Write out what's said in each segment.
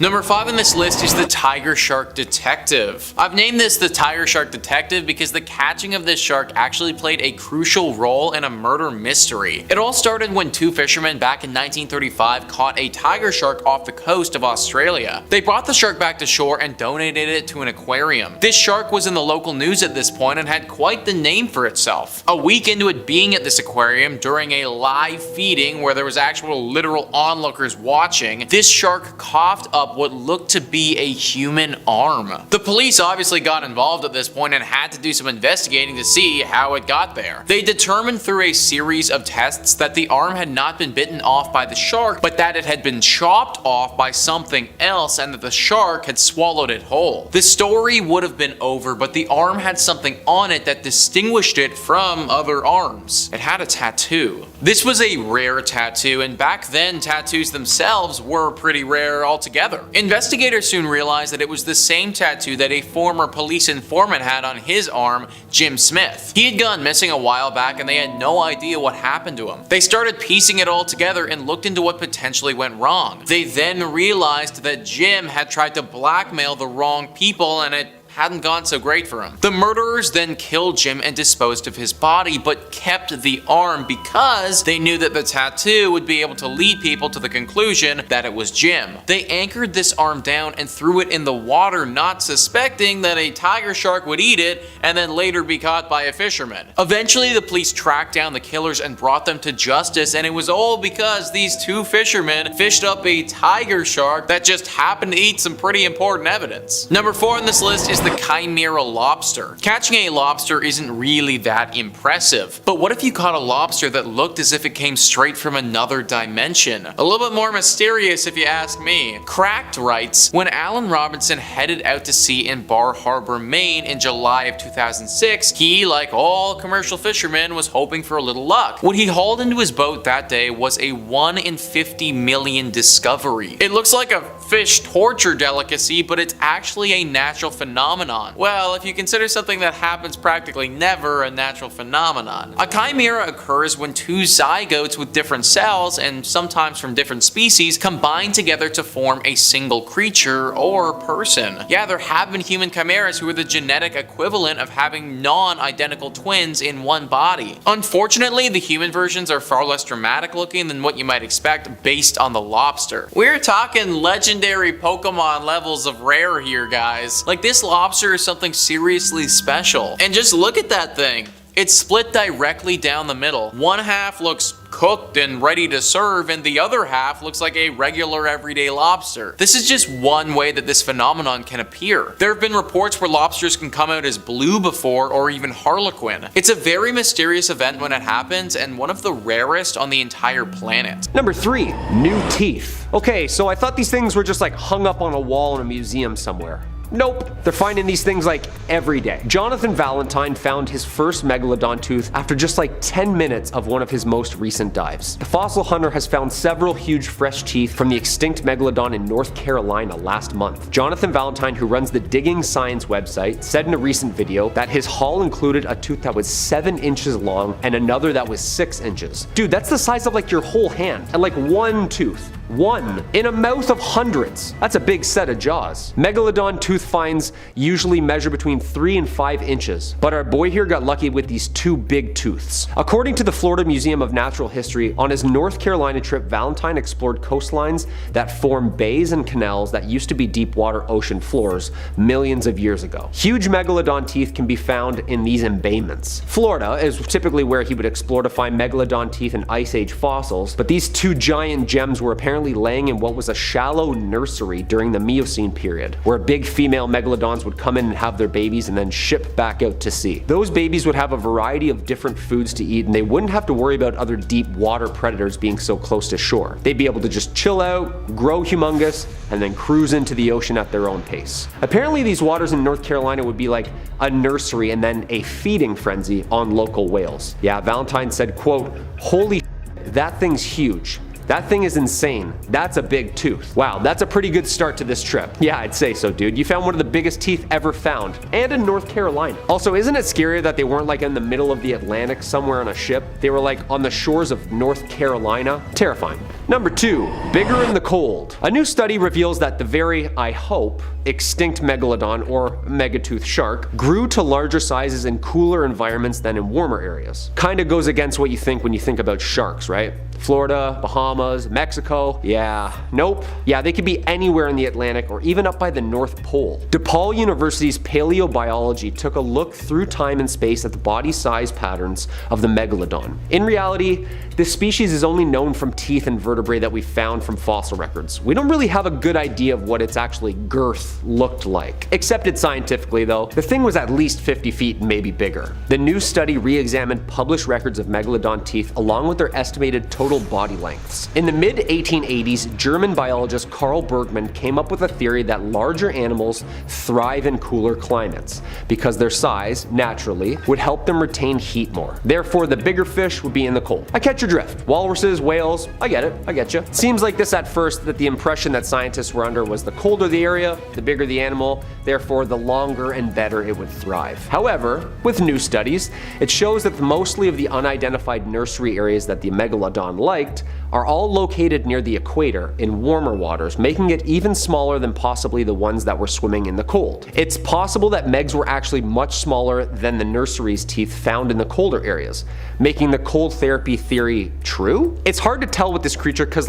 Number 5 on this list is the Tiger Shark Detective. I've named this the Tiger Shark Detective because the catching of this shark actually played a crucial role in a murder mystery. It all started when two fishermen back in 1935 caught a tiger shark off the coast of Australia. They brought the shark back to shore and donated it to an aquarium. This shark was in the local news at this point and had quite the name for itself. A week into it being at this aquarium during a live feeding where there was actual literal onlookers watching, this shark coughed up what looked to be a human arm. The police obviously got involved at this point and had to do some investigating to see how it got there. They determined through a series of tests that the arm had not been bitten off by the shark, but that it had been chopped off by something else and that the shark had swallowed it whole. The story would have been over, but the arm had something on it that distinguished it from other arms. It had a tattoo. This was a rare tattoo, and back then tattoos themselves were pretty rare altogether. Investigators soon realized that it was the same tattoo that a former police informant had on his arm, Jim Smith. He had gone missing a while back and they had no idea what happened to him. They started piecing it all together and looked into what potentially went wrong. They then realized that Jim had tried to blackmail the wrong people and it hadn't gone so great for him. The murderers then killed Jim and disposed of his body, but kept the arm because they knew that the tattoo would be able to lead people to the conclusion that it was Jim. They anchored this arm down and threw it in the water, not suspecting that a tiger shark would eat it and then later be caught by a fisherman. Eventually, the police tracked down the killers and brought them to justice, and it was all because these two fishermen fished up a tiger shark that just happened to eat some pretty important evidence. Number 4 on this list is the chimera lobster. Catching a lobster isn't really that impressive, but what if you caught a lobster that looked as if it came straight from another dimension? A little bit more mysterious if you ask me. Cracked writes, when Alan Robinson headed out to sea in Bar Harbor, Maine in July of 2006, he, like all commercial fishermen, was hoping for a little luck. What he hauled into his boat that day was a 1 in 50 million discovery. It looks like a fish torture delicacy, but it's actually a natural phenomenon. Well, if you consider something that happens practically never a natural phenomenon. A chimera occurs when two zygotes with different cells, and sometimes from different species, combine together to form a single creature or person. Yeah, there have been human chimeras who are the genetic equivalent of having non-identical twins in one body. Unfortunately, the human versions are far less dramatic looking than what you might expect based on the lobster. We're talking legendary Pokemon levels of rare here, guys. Like, this lobster is something seriously special. And just look at that thing. It's split directly down the middle. One half looks cooked and ready to serve, and the other half looks like a regular everyday lobster. This is just one way that this phenomenon can appear. There have been reports where lobsters can come out as blue before, or even harlequin. It's a very mysterious event when it happens, and one of the rarest on the entire planet. Number 3, new teeth. Okay, so I thought these things were just like hung up on a wall in a museum somewhere. Nope, they're finding these things like every day. Jonathan Valentine found his first megalodon tooth after just like 10 minutes of one of his most recent dives. The fossil hunter has found several huge fresh teeth from the extinct megalodon in North Carolina last month. Jonathan Valentine, who runs the Digging Science website, said in a recent video that his haul included a tooth that was 7 inches long and another that was 6 inches. Dude, that's the size of like your whole hand, and like one tooth. One in a mouth of hundreds. That's a big set of jaws. Megalodon tooth finds usually measure between 3 and 5 inches, but our boy here got lucky with these 2 big tooths. According to the Florida Museum of Natural History, on his North Carolina trip, Valentine explored coastlines that form bays and canals that used to be deep water ocean floors millions of years ago. Huge megalodon teeth can be found in these embayments. Florida is typically where he would explore to find megalodon teeth and ice age fossils, but these 2 giant gems were apparently laying in what was a shallow nursery during the Miocene period, where big female megalodons would come in and have their babies and then ship back out to sea. Those babies would have a variety of different foods to eat, and they wouldn't have to worry about other deep water predators being so close to shore. They'd be able to just chill out, grow humongous, and then cruise into the ocean at their own pace. Apparently these waters in North Carolina would be like a nursery and then a feeding frenzy on local whales. Yeah, Valentine said, quote, "Holy shit, that thing's huge. That thing is insane. That's a big tooth." Wow, that's a pretty good start to this trip. Yeah, I'd say so, dude. You found one of the biggest teeth ever found, and in North Carolina. Also, isn't it scary that they weren't like in the middle of the Atlantic somewhere on a ship? They were like on the shores of North Carolina? Terrifying. Number 2. Bigger in the cold. A new study reveals that the very, I hope, extinct megalodon or megatooth shark grew to larger sizes in cooler environments than in warmer areas. Kinda goes against what you think when you think about sharks, right? Florida, Bahamas, Mexico. Yeah, nope. Yeah, they could be anywhere in the Atlantic or even up by the North Pole. DePaul University's paleobiology took a look through time and space at the body size patterns of the megalodon. In reality, this species is only known from teeth and vertebrae that we found from fossil records. We don't really have a good idea of what its actually girth looked like. Accepted scientifically though, the thing was at least 50 feet and maybe bigger. The new study re-examined published records of megalodon teeth along with their estimated total body lengths. In the mid-1880s, German biologist Carl Bergman came up with a theory that larger animals thrive in cooler climates because their size, naturally, would help them retain heat more. Therefore, the bigger fish would be in the cold. I catch your drift. Walruses, whales, I get it, I get you. Seems like this at first that the impression that scientists were under was the colder the area, the bigger the animal, therefore the longer and better it would thrive. However, with new studies, it shows that mostly of the unidentified nursery areas that the megalodon liked are all located near the equator in warmer waters, making it even smaller than possibly the ones that were swimming in the cold. It's possible that megs were actually much smaller than the nursery's teeth found in the colder areas, making the cold therapy theory true? It's hard to tell with this creature because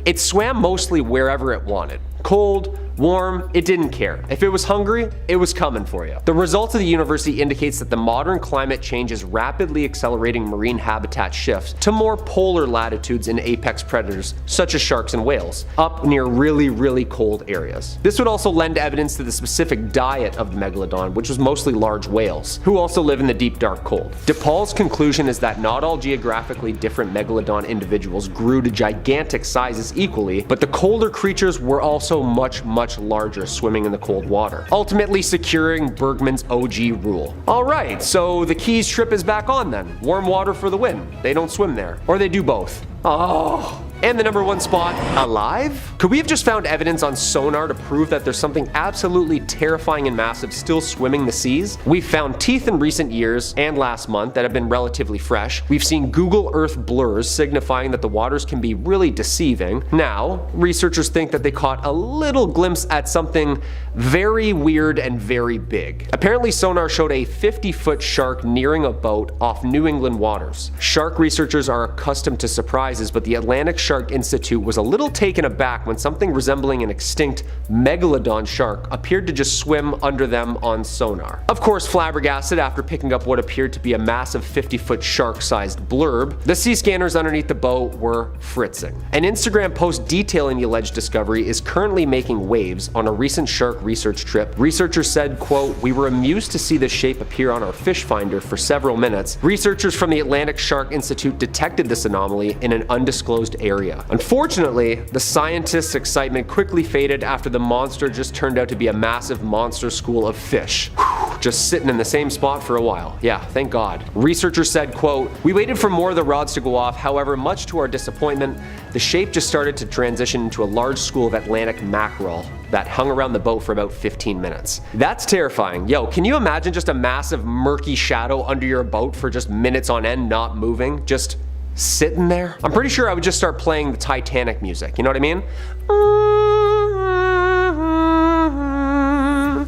it swam mostly wherever it wanted. Cold, warm, it didn't care. If it was hungry, it was coming for you. The results of the university indicates that the modern climate change is rapidly accelerating marine habitat shifts to more polar latitudes in apex predators, such as sharks and whales, up near really cold areas. This would also lend evidence to the specific diet of the megalodon, which was mostly large whales, who also live in the deep dark cold. DePaul's conclusion is that not all geographically different megalodon individuals grew to gigantic sizes equally, but the colder creatures were also much larger swimming in the cold water, ultimately securing Bergman's OG rule. Alright, so the Keys trip is back on then. Warm water for the win. They don't swim there. Or they do both. Oh. And the number 1 spot, alive? Could we have just found evidence on sonar to prove that there's something absolutely terrifying and massive still swimming the seas? We've found teeth in recent years and last month that have been relatively fresh. We've seen Google Earth blurs signifying that the waters can be really deceiving. Now, researchers think that they caught a little glimpse at something very weird and very big. Apparently sonar showed a 50-foot shark nearing a boat off New England waters. Shark researchers are accustomed to surprises, but the Atlantic Shark Institute was a little taken aback when something resembling an extinct megalodon shark appeared to just swim under them on sonar. Of course, flabbergasted after picking up what appeared to be a massive 50-foot shark-sized blurb, the sea scanners underneath the boat were fritzing. An Instagram post detailing the alleged discovery is currently making waves on a recent shark research trip. Researchers said, quote, "We were amused to see this shape appear on our fish finder for several minutes. Researchers from the Atlantic Shark Institute detected this anomaly in an undisclosed area. Unfortunately, the scientists' excitement quickly faded after the monster just turned out to be a massive monster school of fish. Whew, just sitting in the same spot for a while. Yeah, thank God." Researchers said, quote, "We waited for more of the rods to go off, however, much to our disappointment, the shape just started to transition into a large school of Atlantic mackerel that hung around the boat for about 15 minutes. That's terrifying. Yo, can you imagine just a massive murky shadow under your boat for just minutes on end not moving? Just sitting there? I'm pretty sure I would just start playing the Titanic music, you know what I mean?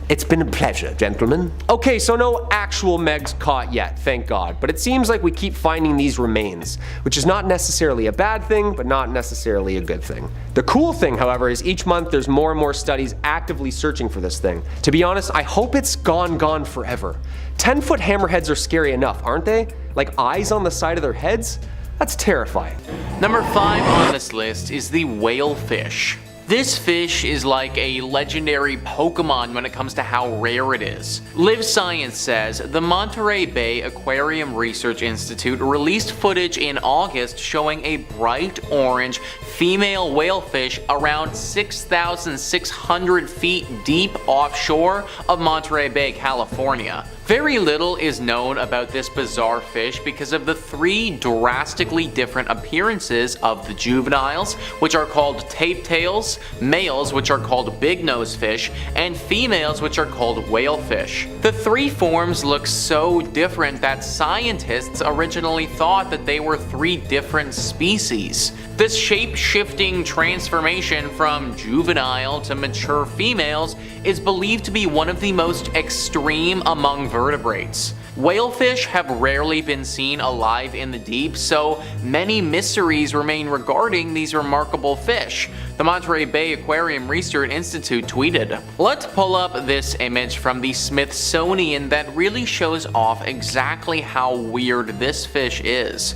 It's been a pleasure, gentlemen. Okay, so no actual megs caught yet, thank God, but it seems like we keep finding these remains, which is not necessarily a bad thing, but not necessarily a good thing. The cool thing, however, is each month there's more and more studies actively searching for this thing. To be honest, I hope it's gone forever. 10-foot hammerheads are scary enough, aren't they? Like eyes on the side of their heads? That's terrifying. Number 5 on this list is the whalefish. This fish is like a legendary Pokemon when it comes to how rare it is. Live Science says the Monterey Bay Aquarium Research Institute released footage in August showing a bright orange female whalefish around 6,600 feet deep offshore of Monterey Bay, California. Very little is known about this bizarre fish because of the 3 drastically different appearances of the juveniles, which are called tape tails, males which are called big nose fish, and females which are called whalefish. The three forms look so different that scientists originally thought that they were three different species. This shape-shifting transformation from juvenile to mature females is believed to be one of the most extreme among vertebrates. Whalefish have rarely been seen alive in the deep, so many mysteries remain regarding these remarkable fish. The Monterey Bay Aquarium Research Institute tweeted, "Let's pull up this image from the Smithsonian that really shows off exactly how weird this fish is."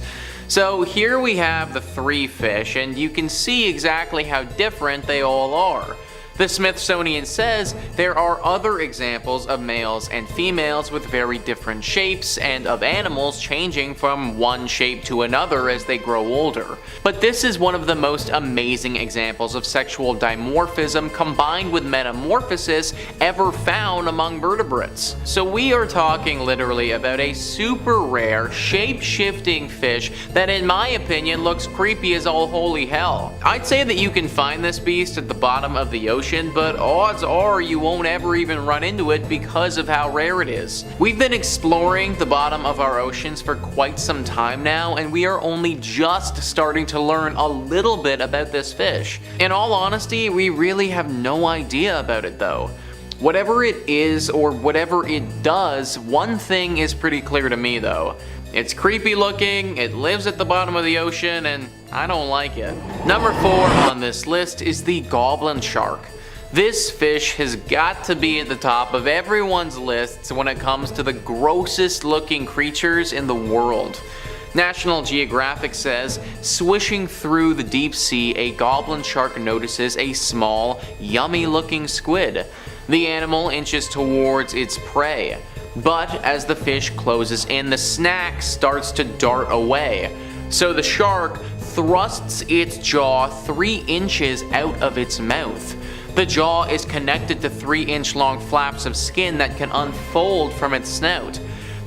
So here we have the three fish, and you can see exactly how different they all are. The Smithsonian says there are other examples of males and females with very different shapes and of animals changing from one shape to another as they grow older. But this is one of the most amazing examples of sexual dimorphism combined with metamorphosis ever found among vertebrates. So we are talking literally about a super rare, shape-shifting fish that in my opinion looks creepy as all holy hell. I'd say that you can find this beast at the bottom of the ocean, but odds are you won't ever even run into it because of how rare it is. We've been exploring the bottom of our oceans for quite some time now, and we are only just starting to learn a little bit about this fish. In all honesty, we really have no idea about it though. Whatever it is or whatever it does, one thing is pretty clear to me though. It's creepy looking, it lives at the bottom of the ocean, and I don't like it. Number 4 on this list is the goblin shark. This fish has got to be at the top of everyone's lists when it comes to the grossest looking creatures in the world. National Geographic says, swishing through the deep sea, a goblin shark notices a small, yummy looking squid. The animal inches towards its prey, but as the fish closes in, the snack starts to dart away. So the shark thrusts its jaw 3 inches out of its mouth. The jaw is connected to 3-inch long flaps of skin that can unfold from its snout.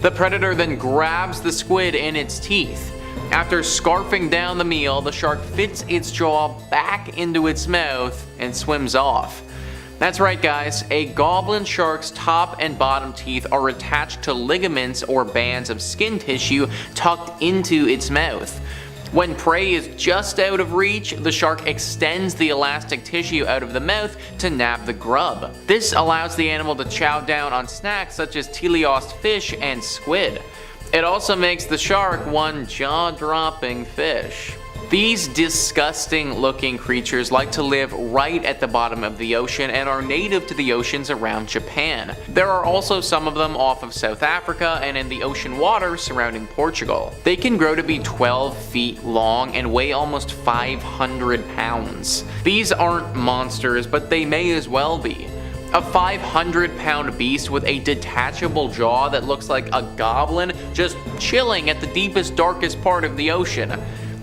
The predator then grabs the squid in its teeth. After scarfing down the meal, the shark fits its jaw back into its mouth and swims off. That's right guys, a goblin shark's top and bottom teeth are attached to ligaments or bands of skin tissue tucked into its mouth. When prey is just out of reach, the shark extends the elastic tissue out of the mouth to nab the grub. This allows the animal to chow down on snacks such as teleost fish and squid. It also makes the shark one jaw-dropping fish. These disgusting looking creatures like to live right at the bottom of the ocean and are native to the oceans around Japan. There are also some of them off of South Africa and in the ocean water surrounding Portugal. They can grow to be 12 feet long and weigh almost 500 pounds. These aren't monsters, but they may as well be. A 500-pound beast with a detachable jaw that looks like a goblin just chilling at the deepest, darkest part of the ocean.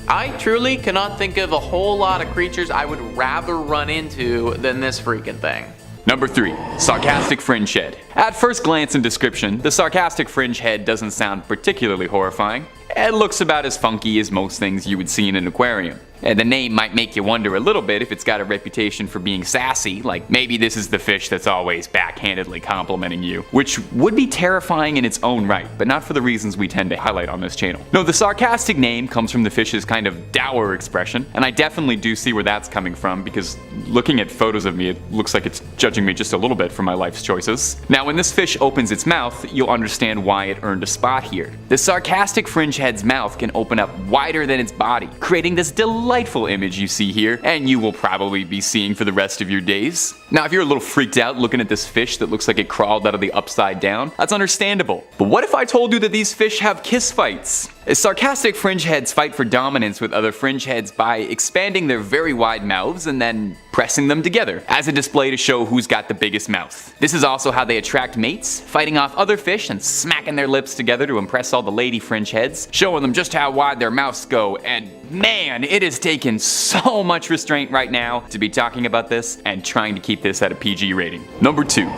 I truly cannot think of a whole lot of creatures I would rather run into than this freaking thing. Number 3. Sarcastic fringe head. At first glance and description, the sarcastic fringe head doesn't sound particularly horrifying. It looks about as funky as most things you would see in an aquarium. And the name might make you wonder a little bit if it's got a reputation for being sassy, like maybe this is the fish that's always backhandedly complimenting you, which would be terrifying in its own right, but not for the reasons we tend to highlight on this channel. No, the sarcastic name comes from the fish's kind of dour expression, and I definitely do see where that's coming from because looking at photos of me, it looks like it's judging me just a little bit for my life's choices. Now, when this fish opens its mouth, you'll understand why it earned a spot here. The sarcastic fringe head's mouth can open up wider than its body, creating this delightful image you see here, and you will probably be seeing for the rest of your days. Now, if you're a little freaked out looking at this fish that looks like it crawled out of the upside down, that's understandable. But what if I told you that these fish have kiss fights? Sarcastic fringe heads fight for dominance with other fringe heads by expanding their very wide mouths and then pressing them together as a display to show who's got the biggest mouth. This is also how they attract mates, fighting off other fish and smacking their lips together to impress all the lady fringe heads, showing them just how wide their mouths go. And man, it has taken so much restraint right now to be talking about this and trying to keep this at a PG rating. Number 2.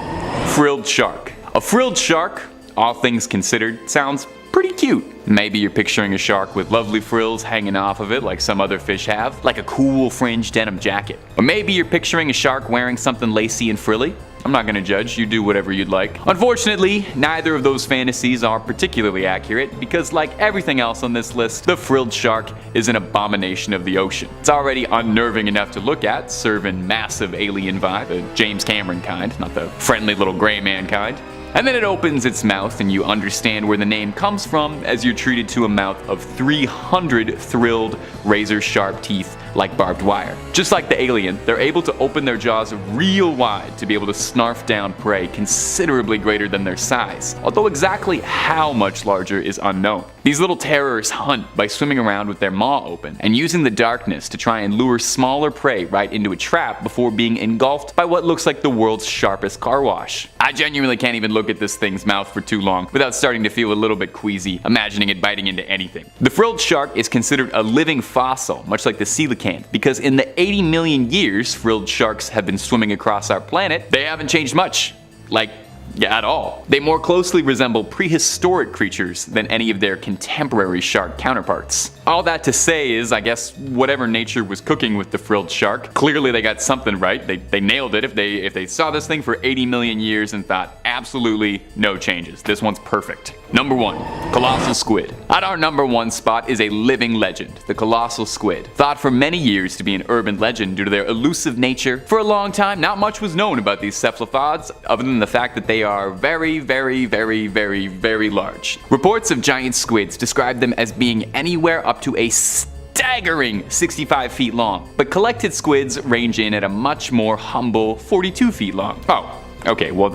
Frilled shark. A frilled shark, all things considered, sounds pretty cute. Maybe you're picturing a shark with lovely frills hanging off of it like some other fish have, like a cool fringe denim jacket. Or maybe you're picturing a shark wearing something lacy and frilly. I'm not gonna judge, you do whatever you'd like. Unfortunately, neither of those fantasies are particularly accurate because like everything else on this list, the frilled shark is an abomination of the ocean. It's already unnerving enough to look at, serving massive alien vibe, the James Cameron kind, not the friendly little gray man kind. And then it opens its mouth and you understand where the name comes from as you're treated to a mouth of 300 thrilled, razor-sharp teeth like barbed wire. Just like the alien, they're able to open their jaws real wide to be able to snarf down prey considerably greater than their size, although exactly how much larger is unknown. These little terrors hunt by swimming around with their maw open and using the darkness to try and lure smaller prey right into a trap before being engulfed by what looks like the world's sharpest car wash. I genuinely can't even look at this thing's mouth for too long without starting to feel a little bit queasy, imagining it biting into anything. The frilled shark is considered a living fossil, much like the coelacanth, because in the 80 million years frilled sharks have been swimming across our planet, they haven't changed much. At all. They more closely resemble prehistoric creatures than any of their contemporary shark counterparts. All that to say is, I guess, whatever nature was cooking with the frilled shark, clearly they got something right. They nailed it if they saw this thing for 80 million years and thought, absolutely no changes. This one's perfect. Number 1. Colossal squid. At our number 1 spot is a living legend, the colossal squid. Thought for many years to be an urban legend due to their elusive nature, for a long time not much was known about these cephalopods other than the fact that they are very, very, very, very, very large. Reports of giant squids describe them as being anywhere up to a staggering 65 feet long, but collected squids range in at a much more humble 42 feet long. Okay, well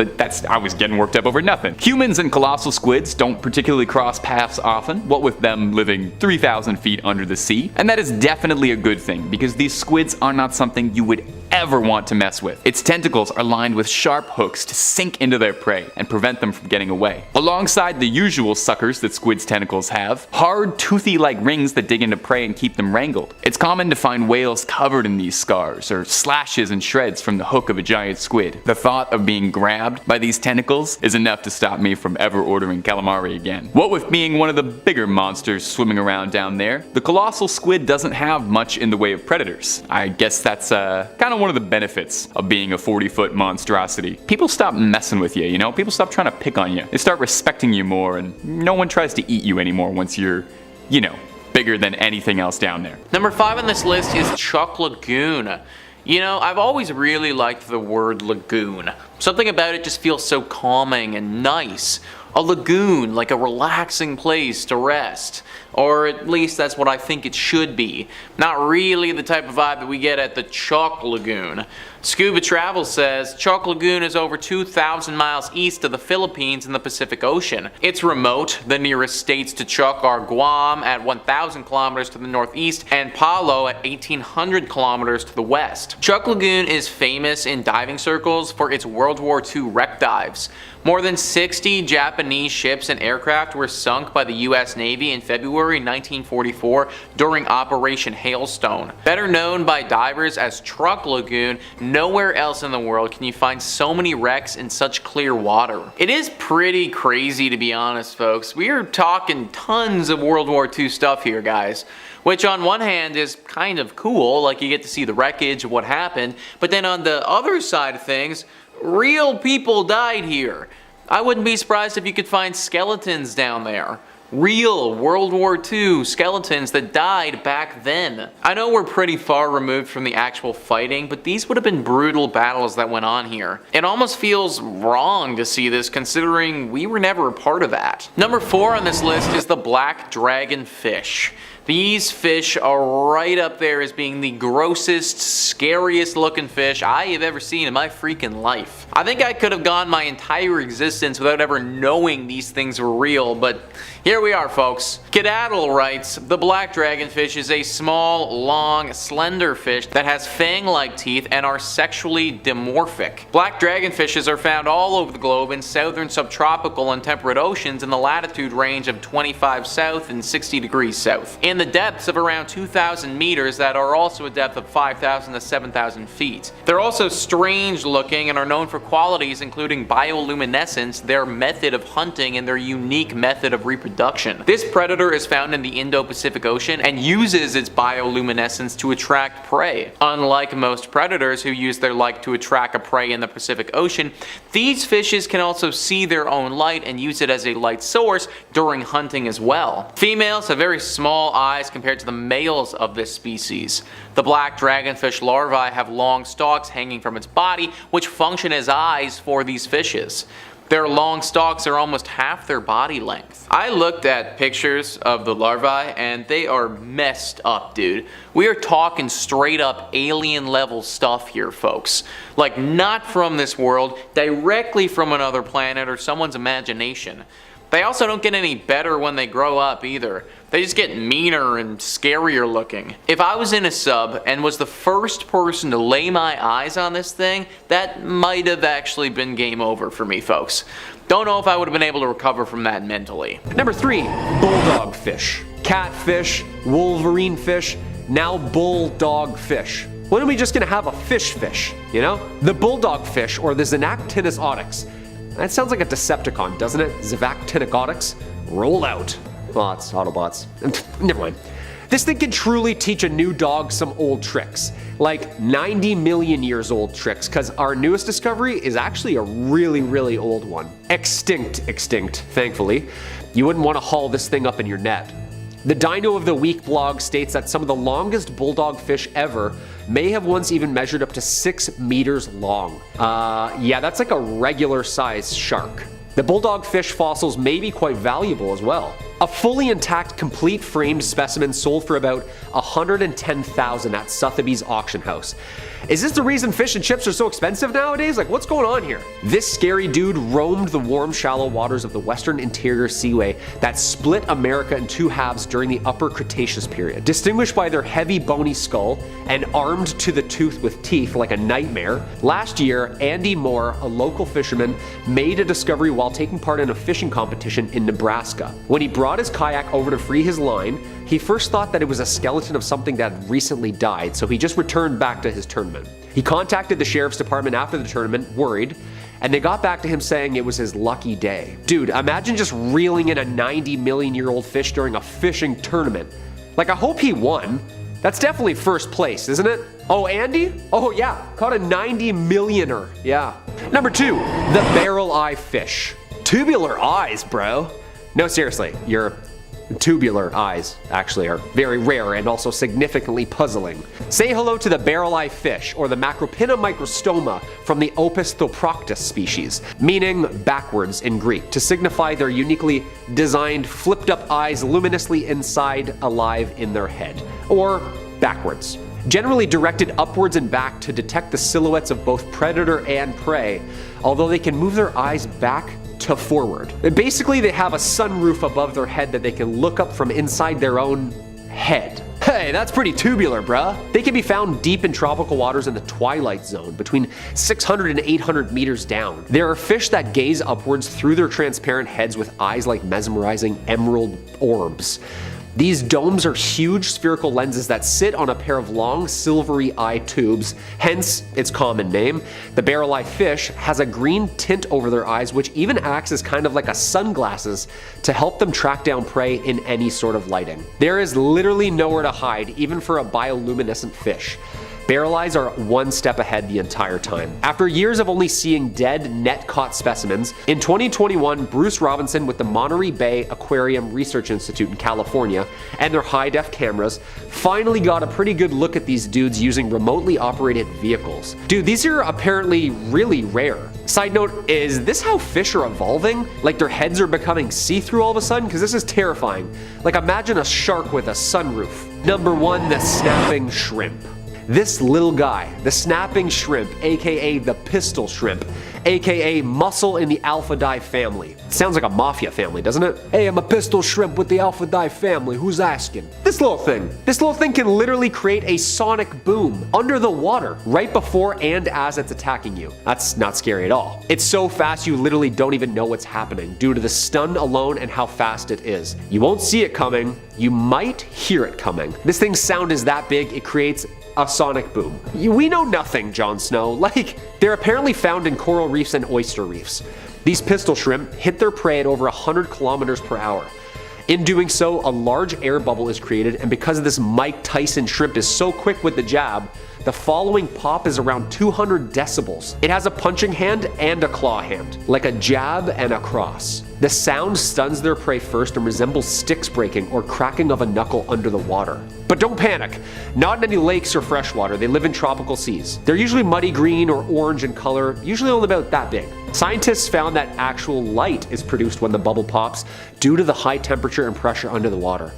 I was getting worked up over nothing. Humans and colossal squids don't particularly cross paths often, what with them living 3,000 feet under the sea. And that is definitely a good thing, because these squids are not something you would ever want to mess with. Its tentacles are lined with sharp hooks to sink into their prey and prevent them from getting away. Alongside the usual suckers that squids' tentacles have, hard, toothy-like rings that dig into prey and keep them wrangled. It's common to find whales covered in these scars, or slashes and shreds from the hook of a giant squid. The thought of being grabbed by these tentacles is enough to stop me from ever ordering calamari again. What with being one of the bigger monsters swimming around down there, the colossal squid doesn't have much in the way of predators. I guess that's kind of one of the benefits of being a 40-foot monstrosity. People stop messing with you, you know? People stop trying to pick on you. They start respecting you more, and no one tries to eat you anymore once you're, bigger than anything else down there. Number 5 on this list is Chalk Lagoon. I've always really liked the word lagoon. Something about it just feels so calming and nice. A lagoon, like a relaxing place to rest. Or at least that's what I think it should be. Not really the type of vibe that we get at the Chalk Lagoon. Scuba Travel says Chalk Lagoon is over 2,000 miles east of the Philippines in the Pacific Ocean. It's remote. The nearest states to Chalk are Guam at 1,000 kilometers to the northeast and Palau at 1,800 kilometers to the west. Chalk Lagoon is famous in diving circles for its World War II wreck dives. More than 60 Japanese ships and aircraft were sunk by the US Navy in February 1944 during Operation Hailstone. Better known by divers as Truck Lagoon, nowhere else in the world can you find so many wrecks in such clear water. It is pretty crazy, to be honest, folks. We are talking tons of World War II stuff here, guys. Which on one hand is kind of cool, like you get to see the wreckage of what happened, but then on the other side of things, real people died here. I wouldn't be surprised if you could find skeletons down there. Real World War II skeletons that died back then. I know we're pretty far removed from the actual fighting, but these would have been brutal battles that went on here. It almost feels wrong to see this considering we were never a part of that. Number 4 on this list is the black dragon fish. These fish are right up there as being the grossest, scariest looking fish I have ever seen in my freaking life. I think I could have gone my entire existence without ever knowing these things were real, but here we are, folks. Kedaddle writes, the black dragonfish is a small, long, slender fish that has fang-like teeth and are sexually dimorphic. Black dragonfishes are found all over the globe in southern subtropical and temperate oceans in the latitude range of 25 south and 60 degrees south. In and the depths of around 2,000 meters that are also a depth of 5,000 to 7,000 feet. They're also strange looking and are known for qualities including bioluminescence, their method of hunting, and their unique method of reproduction. This predator is found in the Indo-Pacific Ocean and uses its bioluminescence to attract prey. Unlike most predators who use their light to attract a prey in the Pacific Ocean, these fishes can also see their own light and use it as a light source during hunting as well. Females have very small eyes compared to the males of this species. The black dragonfish larvae have long stalks hanging from its body, which function as eyes for these fishes. Their long stalks are almost half their body length. I looked at pictures of the larvae and they are messed up, dude. We are talking straight up alien level stuff here, folks. Like, not from this world, directly from another planet or someone's imagination. They also don't get any better when they grow up either. They just get meaner and scarier looking. If I was in a sub and was the first person to lay my eyes on this thing, that might have actually been game over for me, folks. Don't know if I would have been able to recover from that mentally. Number 3, bulldog fish. Catfish, wolverine fish, now bulldog fish. When are we just gonna have a fish, you know? The bulldog fish, or the Xenactinus oryx. That sounds like a Decepticon, doesn't it? Xenactinus. Roll out. Bots, Autobots. Never mind. This thing can truly teach a new dog some old tricks. Like 90 million years old tricks, because our newest discovery is actually a really old one. Extinct, thankfully. You wouldn't want to haul this thing up in your net. The Dino of the Week blog states that some of the longest bulldog fish ever may have once even measured up to 6 meters long. Yeah, that's like a regular sized shark. The bulldog fish fossils may be quite valuable as well. A fully intact, complete framed specimen sold for about $110,000 at Sotheby's auction house. Is this the reason fish and chips are so expensive nowadays? Like, what's going on here? This scary dude roamed the warm, shallow waters of the western interior seaway that split America in two halves during the Upper Cretaceous period. Distinguished by their heavy, bony skull and armed to the tooth with teeth like a nightmare, last year, Andy Moore, a local fisherman, made a discovery while taking part in a fishing competition in Nebraska. When he brought his kayak over to free his line, he first thought that it was a skeleton of something that had recently died, so he just returned back to his tournament. He contacted the sheriff's department after the tournament, worried, and they got back to him saying it was his lucky day. Dude, imagine just reeling in a 90 million year old fish during a fishing tournament. Like, I hope he won. That's definitely first place, isn't it? Oh, Andy? Oh yeah, caught a 90 millioner, yeah. Number 2, the barrel eye fish. Tubular eyes, bro. No, seriously, your tubular eyes actually are very rare and also significantly puzzling. Say hello to the barrel eye fish, or the Macropina microstoma from the Opus thoproctus species, meaning backwards in Greek, to signify their uniquely designed flipped up eyes luminously inside, alive in their head, or backwards. Generally directed upwards and back to detect the silhouettes of both predator and prey, although they can move their eyes back to forward. Basically, they have a sunroof above their head that they can look up from inside their own head. Hey, that's pretty tubular, bruh. They can be found deep in tropical waters in the twilight zone, between 600 and 800 meters down. There are fish that gaze upwards through their transparent heads with eyes like mesmerizing emerald orbs. These domes are huge spherical lenses that sit on a pair of long silvery eye tubes, hence its common name. The barrel eye fish has a green tint over their eyes, which even acts as kind of like a sunglasses to help them track down prey in any sort of lighting. There is literally nowhere to hide, even for a bioluminescent fish. Barrel eyes are one step ahead the entire time. After years of only seeing dead, net-caught specimens, in 2021, Bruce Robinson with the Monterey Bay Aquarium Research Institute in California and their high-def cameras finally got a pretty good look at these dudes using remotely operated vehicles. Dude, these are apparently really rare. Side note, is this how fish are evolving? Like their heads are becoming see-through all of a sudden? Because this is terrifying. Like, imagine a shark with a sunroof. Number 1, the snapping shrimp. This little guy, the snapping shrimp, aka the pistol shrimp, aka mussel in the alphidae family. Sounds like a mafia family, doesn't it? Hey, I'm a pistol shrimp with the alphidae family, who's asking? This little thing can literally create a sonic boom under the water right before and as it's attacking you. That's not scary at all. It's so fast you literally don't even know what's happening due to the stun alone and how fast it is. You won't see it coming, you might hear it coming. This thing's sound is that big, it creates a sonic boom. We know nothing, Jon Snow. Like, they're apparently found in coral reefs and oyster reefs. These pistol shrimp hit their prey at over 100 kilometers per hour. In doing so, a large air bubble is created, and because this Mike Tyson shrimp is so quick with the jab, the following pop is around 200 decibels. It has a punching hand and a claw hand, like a jab and a cross. The sound stuns their prey first and resembles sticks breaking or cracking of a knuckle under the water. But don't panic, not in any lakes or freshwater, they live in tropical seas. They're usually muddy green or orange in color, usually only about that big. Scientists found that actual light is produced when the bubble pops due to the high temperature and pressure under the water.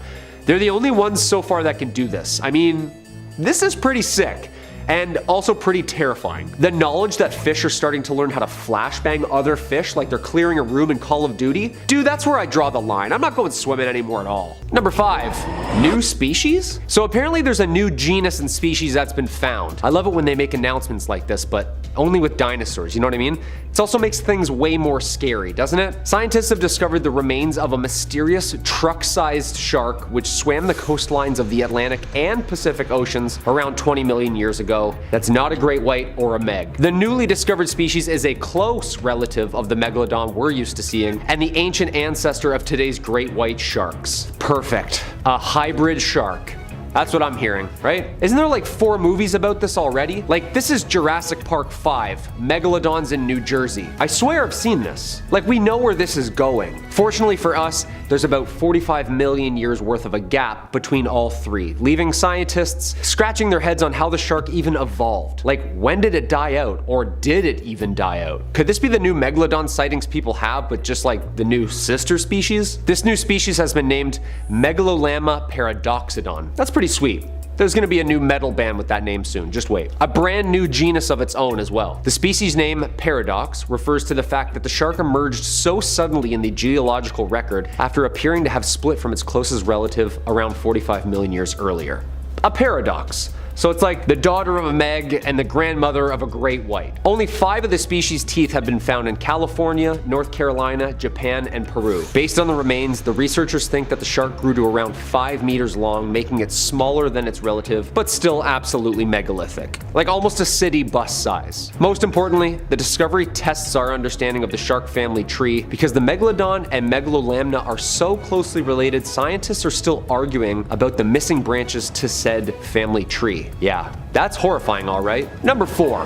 They're the only ones so far that can do this. I mean, this is pretty sick. And also pretty terrifying. The knowledge that fish are starting to learn how to flashbang other fish like they're clearing a room in Call of Duty, dude, that's where I draw the line. I'm not going swimming anymore at all. Number 5, new species? So apparently there's a new genus and species that's been found. I love it when they make announcements like this, but only with dinosaurs, you know what I mean? It also makes things way more scary, doesn't it? Scientists have discovered the remains of a mysterious truck-sized shark which swam the coastlines of the Atlantic and Pacific Oceans around 20 million years ago. That's not a great white or a meg. The newly discovered species is a close relative of the megalodon we're used to seeing and the ancient ancestor of today's great white sharks. Perfect. A hybrid shark. That's what I'm hearing, right? Isn't there like 4 movies about this already? Like, this is Jurassic Park 5, Megalodons in New Jersey. I swear I've seen this. Like, we know where this is going. Fortunately for us, there's about 45 million years worth of a gap between all 3, leaving scientists scratching their heads on how the shark even evolved. Like, when did it die out? Or did it even die out? Could this be the new megalodon sightings people have, but just like the new sister species? This new species has been named Megalolama paradoxodon. That's pretty sweet. There's gonna be a new metal band with that name soon, just wait. A brand new genus of its own as well. The species name, Paradox, refers to the fact that the shark emerged so suddenly in the geological record after appearing to have split from its closest relative around 45 million years earlier. A paradox. So it's like the daughter of a meg and the grandmother of a great white. Only 5 of the species' teeth have been found in California, North Carolina, Japan, and Peru. Based on the remains, the researchers think that the shark grew to around 5 meters long, making it smaller than its relative, but still absolutely megalithic. Like almost a city bus size. Most importantly, the discovery tests our understanding of the shark family tree because the megalodon and megalolamna are so closely related, scientists are still arguing about the missing branches to said family tree. Yeah, that's horrifying, all right. Number 4,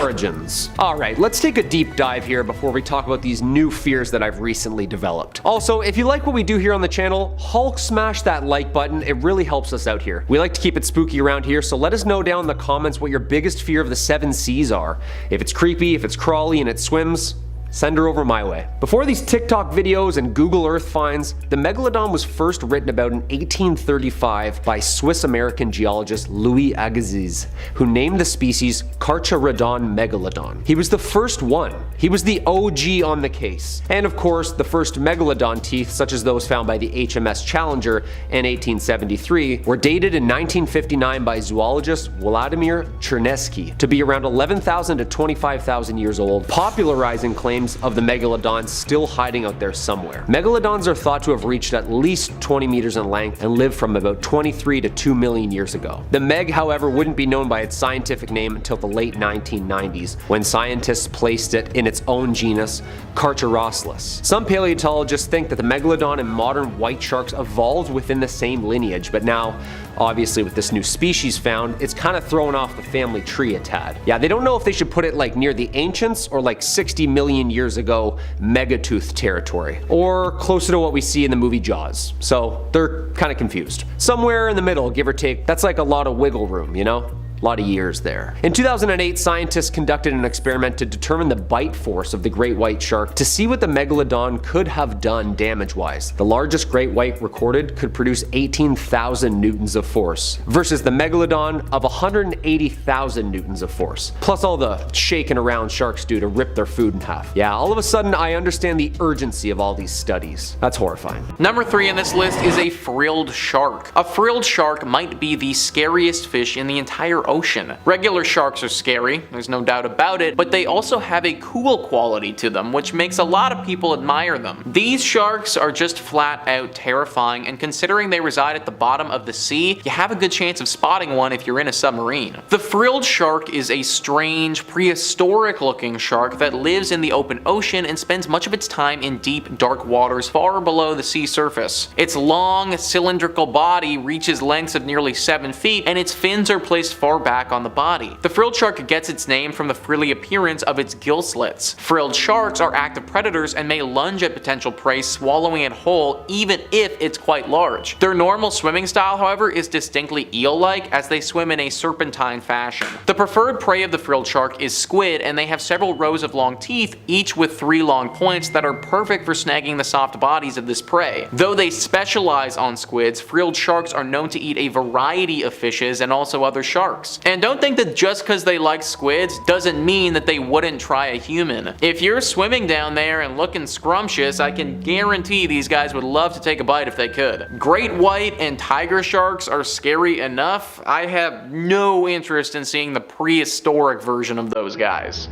origins. All right, let's take a deep dive here before we talk about these new fears that I've recently developed. Also, if you like what we do here on the channel, Hulk smash that like button. It really helps us out here. We like to keep it spooky around here, so let us know down in the comments what your biggest fear of the 7 seas are. If it's creepy, if it's crawly and it swims, send her over my way. Before these TikTok videos and Google Earth finds, the megalodon was first written about in 1835 by Swiss-American geologist Louis Agassiz, who named the species Carcharodon megalodon. He was the first one. He was the OG on the case. And of course, the first megalodon teeth, such as those found by the HMS Challenger in 1873, were dated in 1959 by zoologist Vladimir Chernesky to be around 11,000 to 25,000 years old, popularizing claims of the megalodon still hiding out there somewhere. Megalodons are thought to have reached at least 20 meters in length and lived from about 23 to 2 million years ago. The meg, however, wouldn't be known by its scientific name until the late 1990s, when scientists placed it in its own genus, Carcharodon. Some paleontologists think that the megalodon and modern white sharks evolved within the same lineage, but now, obviously with this new species found, it's kind of throwing off the family tree a tad. Yeah, they don't know if they should put it like near the ancients or like 60 million years ago megatooth territory, or closer to what we see in the movie Jaws. So they're kind of confused. Somewhere in the middle, give or take, that's like a lot of wiggle room, you know? A lot of years there. In 2008, scientists conducted an experiment to determine the bite force of the great white shark to see what the megalodon could have done damage-wise. The largest great white recorded could produce 18,000 newtons of force, versus the megalodon of 180,000 newtons of force, plus all the shaking around sharks do to rip their food in half. Yeah, all of a sudden I understand the urgency of all these studies. That's horrifying. Number 3 on this list is a frilled shark. A frilled shark might be the scariest fish in the entire ocean. Regular sharks are scary, there's no doubt about it, but they also have a cool quality to them, which makes a lot of people admire them. These sharks are just flat out terrifying, and considering they reside at the bottom of the sea, you have a good chance of spotting one if you're in a submarine. The frilled shark is a strange, prehistoric looking shark that lives in the open ocean and spends much of its time in deep, dark waters far below the sea surface. Its long, cylindrical body reaches lengths of nearly 7 feet, and its fins are placed far back on the body. The frilled shark gets its name from the frilly appearance of its gill slits. Frilled sharks are active predators and may lunge at potential prey, swallowing it whole even if it's quite large. Their normal swimming style, however, is distinctly eel-like, as they swim in a serpentine fashion. The preferred prey of the frilled shark is squid, and they have several rows of long teeth, each with 3 long points that are perfect for snagging the soft bodies of this prey. Though they specialize on squids, frilled sharks are known to eat a variety of fishes and also other sharks. And don't think that just because they like squids doesn't mean that they wouldn't try a human. If you're swimming down there and looking scrumptious, I can guarantee these guys would love to take a bite if they could. Great white and tiger sharks are scary enough. I have no interest in seeing the prehistoric version of those guys.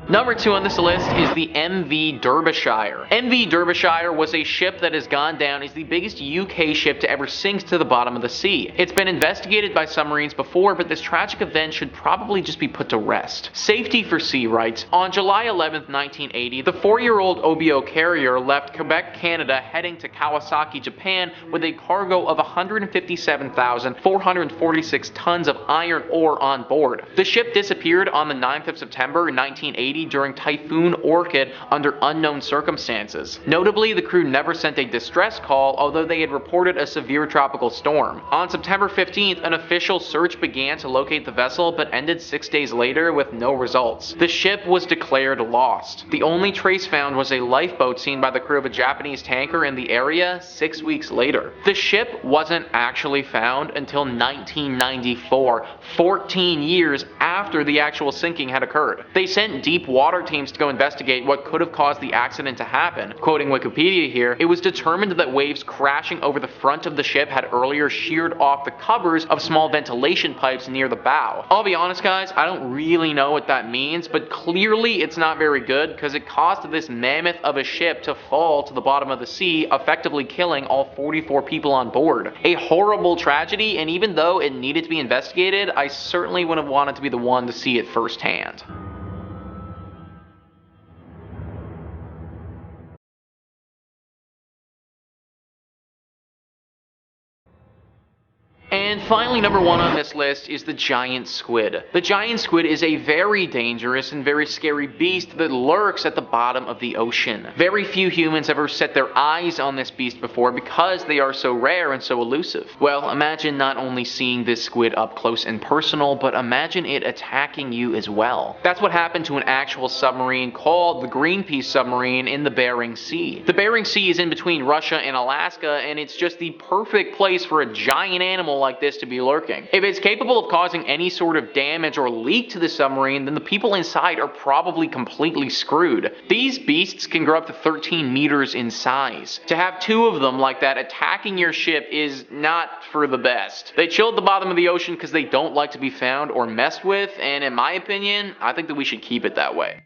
Number 2 on this list is the MV Derbyshire. MV Derbyshire was a ship that has gone down as the biggest UK ship to ever sink to the bottom of the sea. It's been investigated by submarines before, but this tragic event should probably just be put to rest. Safety for sea writes, on July 11th, 1980, the 4-year-old OBO carrier left Quebec, Canada, heading to Kawasaki, Japan, with a cargo of 157,446 tons of iron ore on board. The ship disappeared on the 9th of September, 1980, during Typhoon Orchid under unknown circumstances. Notably, the crew never sent a distress call, although they had reported a severe tropical storm. On September 15th, an official search began to locate the vessel, but ended 6 days later with no results. The ship was declared lost. The only trace found was a lifeboat seen by the crew of a Japanese tanker in the area 6 weeks later. The ship wasn't actually found until 1994, 14 years after the actual sinking had occurred. They sent deep water teams to go investigate what could have caused the accident to happen. Quoting Wikipedia here, it was determined that waves crashing over the front of the ship had earlier sheared off the covers of small ventilation pipes near the bow. I'll be honest guys, I don't really know what that means, but clearly it's not very good because it caused this mammoth of a ship to fall to the bottom of the sea, effectively killing all 44 people on board. A horrible tragedy, and even though it needed to be investigated, I certainly wouldn't have wanted to be the one to see it firsthand. And finally, number 1 on this list is the giant squid. The giant squid is a very dangerous and very scary beast that lurks at the bottom of the ocean. Very few humans have ever set their eyes on this beast before because they are so rare and so elusive. Well, imagine not only seeing this squid up close and personal, but imagine it attacking you as well. That's what happened to an actual submarine called the Greenpeace submarine in the Bering Sea. The Bering Sea is in between Russia and Alaska, and it's just the perfect place for a giant animal like this to be lurking. If it's capable of causing any sort of damage or leak to the submarine, then the people inside are probably completely screwed. These beasts can grow up to 13 meters in size. To have 2 of them like that attacking your ship is not for the best. They chill at the bottom of the ocean because they don't like to be found or messed with, and in my opinion, I think that we should keep it that way.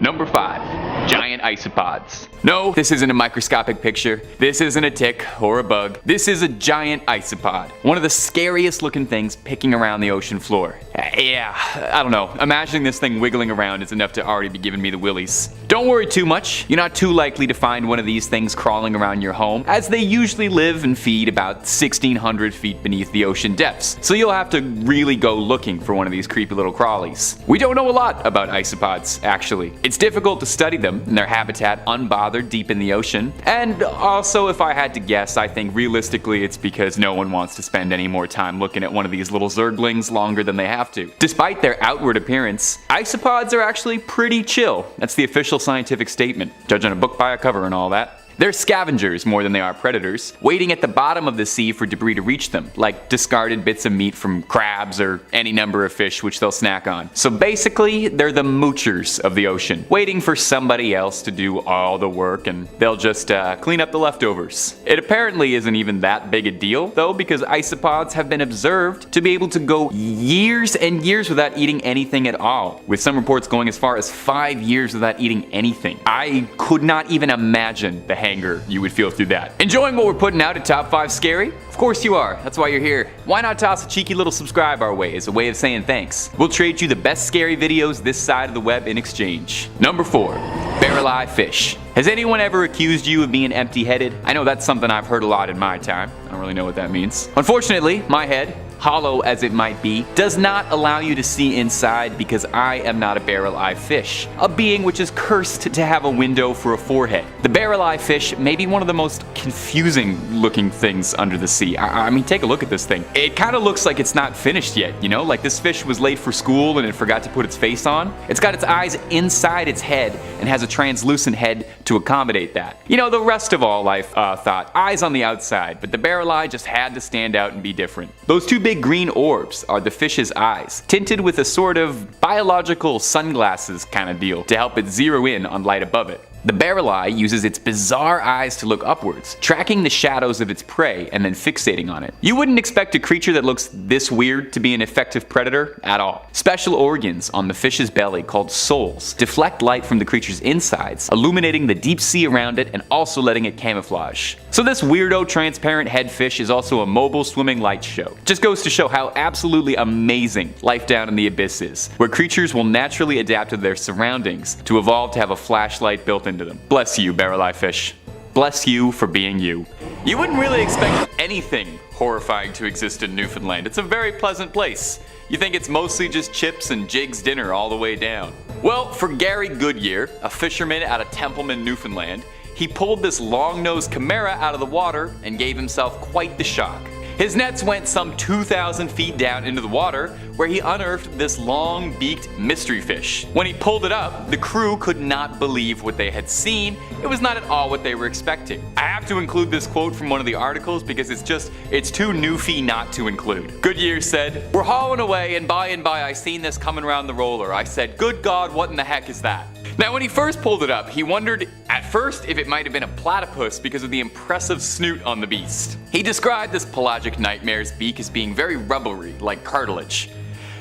Number 5. Giant isopods. No, this isn't a microscopic picture. This isn't a tick or a bug. This is a giant isopod. One of the scariest looking things picking around the ocean floor. Yeah, I don't know. Imagining this thing wiggling around is enough to already be giving me the willies. Don't worry too much. You're not too likely to find one of these things crawling around your home, as they usually live and feed about 1,600 feet beneath the ocean depths. So you'll have to really go looking for one of these creepy little crawlies. We don't know a lot about isopods, actually. It's difficult to study them in their habitat unbothered deep in the ocean. And also, if I had to guess, I think realistically it's because no one wants to spend any more time looking at one of these little zerglings longer than they have to. Despite their outward appearance, isopods are actually pretty chill. That's the official scientific statement, judging a book by a cover and all that. They're scavengers more than they are predators, waiting at the bottom of the sea for debris to reach them, like discarded bits of meat from crabs or any number of fish which they'll snack on. So basically, they're the moochers of the ocean, waiting for somebody else to do all the work and they'll just clean up the leftovers. It apparently isn't even that big a deal, though, because isopods have been observed to be able to go years and years without eating anything at all, with some reports going as far as 5 years without eating anything. I could not even imagine the anger you would feel through that. Enjoying what we're putting out at Top 5 Scary? Of course you are, that's why you're here. Why not toss a cheeky little subscribe our way as a way of saying thanks? We'll trade you the best scary videos this side of the web in exchange. Number 4. Barrel eye fish. Has anyone ever accused you of being empty-headed? I know that's something I've heard a lot in my time. I don't really know what that means. Unfortunately, my head, hollow as it might be, does not allow you to see inside because I am not a barrel eye fish, a being which is cursed to have a window for a forehead. The barrel eye fish may be one of the most confusing looking things under the sea. I mean, take a look at this thing. It kind of looks like it's not finished yet, you know? Like this fish was late for school and it forgot to put its face on. It's got its eyes inside its head and has a translucent head to accommodate that. You know, the rest of all life thought eyes on the outside, but the barrel eye just had to stand out and be different. Those two big green orbs are the fish's eyes, tinted with a sort of biological sunglasses kind of deal to help it zero in on light above it. The barrel eye uses its bizarre eyes to look upwards, tracking the shadows of its prey and then fixating on it. You wouldn't expect a creature that looks this weird to be an effective predator at all. Special organs on the fish's belly, called soles, deflect light from the creature's insides, illuminating the deep sea around it and also letting it camouflage. So this weirdo transparent head fish is also a mobile swimming light show. Just goes to show how absolutely amazing life down in the abyss is, where creatures will naturally adapt to their surroundings to evolve to have a flashlight built into them. Bless you, barrel eye fish. Bless you for being you. You wouldn't really expect anything horrifying to exist in Newfoundland. It's a very pleasant place. You think it's mostly just chips and Jig's dinner all the way down. Well, for Gary Goodyear, a fisherman out of Templeman, Newfoundland, he pulled this long-nosed chimera out of the water and gave himself quite the shock. His nets went some 2,000 feet down into the water, where he unearthed this long-beaked mystery fish. When he pulled it up, the crew could not believe what they had seen. It was not at all what they were expecting. I have to include this quote from one of the articles because it's too newfie not to include. Goodyear said, "We're hauling away and by I seen this coming around the roller. I said, good God, what in the heck is that?" Now when he first pulled it up, he wondered at first if it might have been a platypus because of the impressive snoot on the beast. He described this pelagic nightmare's beak as being very rubbery, like cartilage.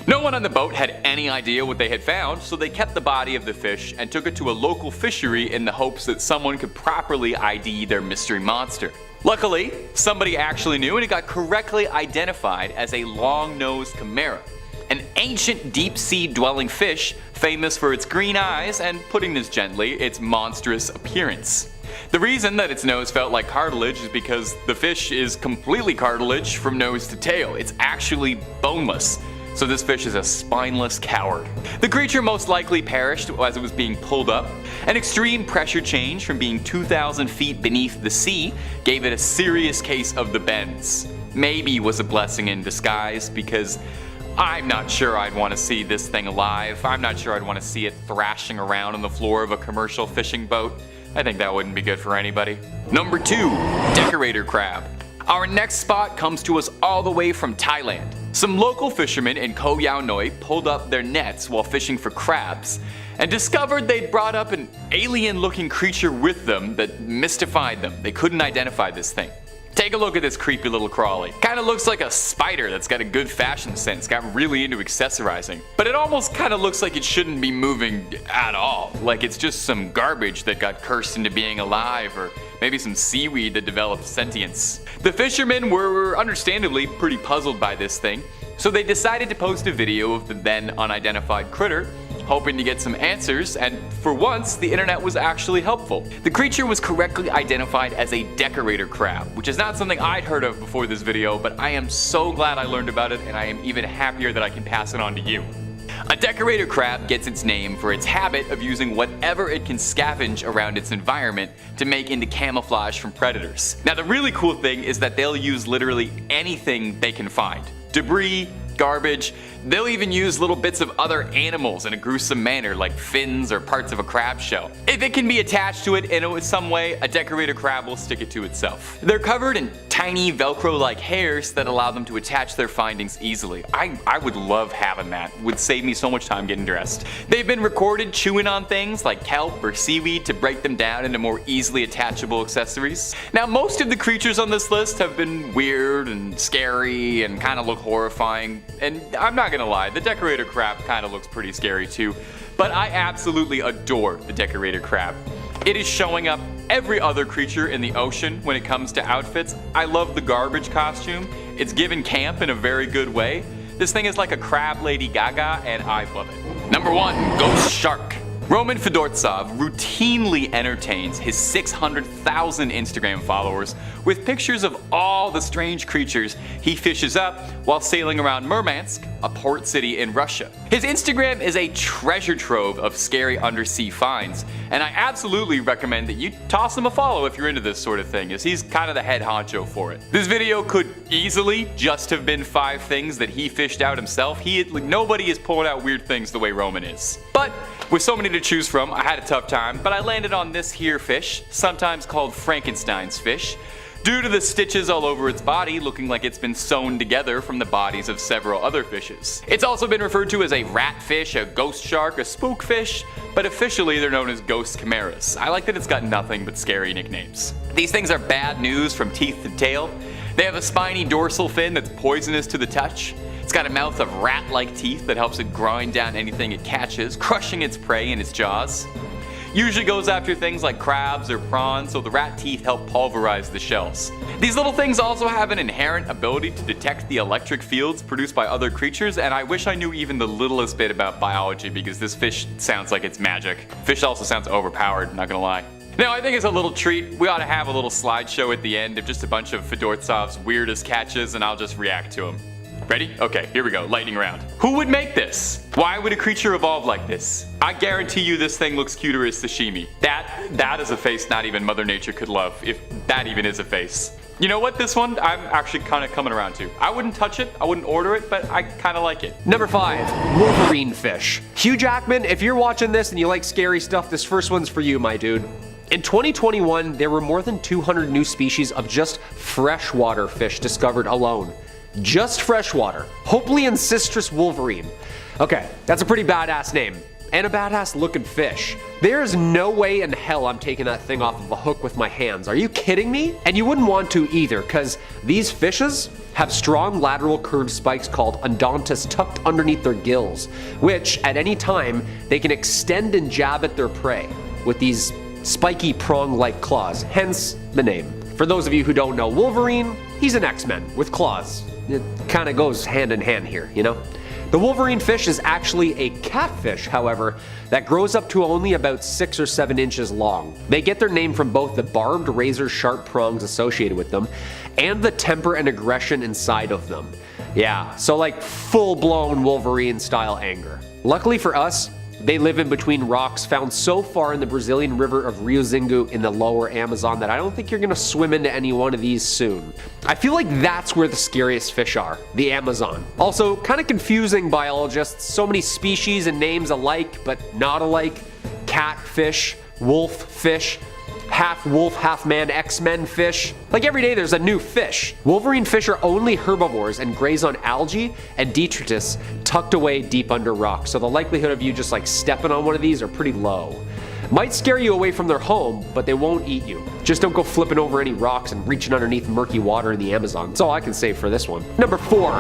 No one on the boat had any idea what they had found, so they kept the body of the fish and took it to a local fishery in the hopes that someone could properly ID their mystery monster. Luckily, somebody actually knew and it got correctly identified as a long-nosed chimera, an ancient deep-sea dwelling fish famous for its green eyes and, putting this gently, its monstrous appearance. The reason that its nose felt like cartilage is because the fish is completely cartilage from nose to tail. It's actually boneless. So this fish is a spineless coward. The creature most likely perished as it was being pulled up. An extreme pressure change from being 2,000 feet beneath the sea gave it a serious case of the bends. Maybe was a blessing in disguise, because I'm not sure I'd want to see this thing alive. I'm not sure I'd want to see it thrashing around on the floor of a commercial fishing boat. I think that wouldn't be good for anybody. Number 2, decorator crab. Our next spot comes to us all the way from Thailand. Some local fishermen in Koh Yao Noi pulled up their nets while fishing for crabs and discovered they'd brought up an alien-looking creature with them that mystified them. They couldn't identify this thing. Take a look at this creepy little crawly. Kinda looks like a spider that's got a good fashion sense, got really into accessorizing. But it almost kinda looks like it shouldn't be moving at all. Like it's just some garbage that got cursed into being alive, or maybe some seaweed that developed sentience. The fishermen were understandably pretty puzzled by this thing, so they decided to post a video of the then unidentified critter, hoping to get some answers, and for once, the internet was actually helpful. The creature was correctly identified as a decorator crab, which is not something I'd heard of before this video, but I am so glad I learned about it, and I am even happier that I can pass it on to you. A decorator crab gets its name for its habit of using whatever it can scavenge around its environment to make into camouflage from predators. Now the really cool thing is that they'll use literally anything they can find. Debris, garbage, they'll even use little bits of other animals in a gruesome manner like fins or parts of a crab shell. If it can be attached to it in some way, a decorator crab will stick it to itself. They're covered in tiny Velcro-like hairs that allow them to attach their findings easily. I would love having that. It would save me so much time getting dressed. They've been recorded chewing on things like kelp or seaweed to break them down into more easily attachable accessories. Now most of the creatures on this list have been weird and scary and kind of look horrifying, and I'm not gonna lie, the decorator crab kind of looks pretty scary too, but I absolutely adore the decorator crab. It is showing up every other creature in the ocean when it comes to outfits. I love the garbage costume. It's given camp in a very good way. This thing is like a crab Lady Gaga, and I love it. Number 1, Ghost Shark. Roman Fedortsov routinely entertains his 600,000 Instagram followers with pictures of all the strange creatures he fishes up while sailing around Murmansk, a port city in Russia. His Instagram is a treasure trove of scary undersea finds, and I absolutely recommend that you toss him a follow if you're into this sort of thing, as he's kind of the head honcho for it. This video could easily just have been 5 things that he fished out himself. Nobody is pulling out weird things the way Roman is. But with so many to choose from, I had a tough time, but I landed on this here fish, sometimes called Frankenstein's fish, due to the stitches all over its body looking like it's been sewn together from the bodies of several other fishes. It's also been referred to as a ratfish, a ghost shark, a spookfish, but officially they're known as ghost chimeras. I like that it's got nothing but scary nicknames. These things are bad news from teeth to tail. They have a spiny dorsal fin that's poisonous to the touch. It's got a mouth of rat-like teeth that helps it grind down anything it catches, crushing its prey in its jaws. Usually goes after things like crabs or prawns, so the rat teeth help pulverize the shells. These little things also have an inherent ability to detect the electric fields produced by other creatures, and I wish I knew even the littlest bit about biology because this fish sounds like it's magic. Fish also sounds overpowered, not gonna lie. Now I think as a little treat, we ought to have a little slideshow at the end of just a bunch of Fedortsov's weirdest catches, and I'll just react to them. Ready? Okay, here we go, lightning round. Who would make this? Why would a creature evolve like this? I guarantee you this thing looks cuter as sashimi. That is a face not even Mother Nature could love, if that even is a face. You know what, this one I'm actually kind of coming around to. I wouldn't touch it, I wouldn't order it, but I kind of like it. Number 5, Wolverine fish. Hugh Jackman, if you're watching this and you like scary stuff, this first one's for you, my dude. In 2021, there were more than 200 new species of just freshwater fish discovered alone. Just freshwater. Hopleancistrus wolverine. Okay, that's a pretty badass name. And a badass looking fish. There's no way in hell I'm taking that thing off of a hook with my hands. Are you kidding me? And you wouldn't want to either, because these fishes have strong lateral curved spikes called endontus tucked underneath their gills, which at any time they can extend and jab at their prey with these spiky prong-like claws, hence the name. For those of you who don't know Wolverine, he's an X-Men with claws. It kind of goes hand in hand here, you know? The wolverine fish is actually a catfish, however, that grows up to only about 6 or 7 inches long. They get their name from both the barbed razor-sharp prongs associated with them and the temper and aggression inside of them. Yeah, so like full-blown Wolverine-style anger. Luckily for us, they live in between rocks found so far in the Brazilian river of Rio Xingu in the lower Amazon that I don't think you're gonna swim into any one of these soon. I feel like that's where the scariest fish are, the Amazon. Also, kind of confusing biologists, so many species and names alike but not alike. Catfish, wolf fish, half wolf, half man, X-Men fish. Like every day there's a new fish. Wolverine fish are only herbivores and graze on algae and detritus tucked away deep under rocks, so the likelihood of you just like stepping on one of these are pretty low. Might scare you away from their home, but they won't eat you. Just don't go flipping over any rocks and reaching underneath murky water in the Amazon. That's all I can say for this one. Number 4,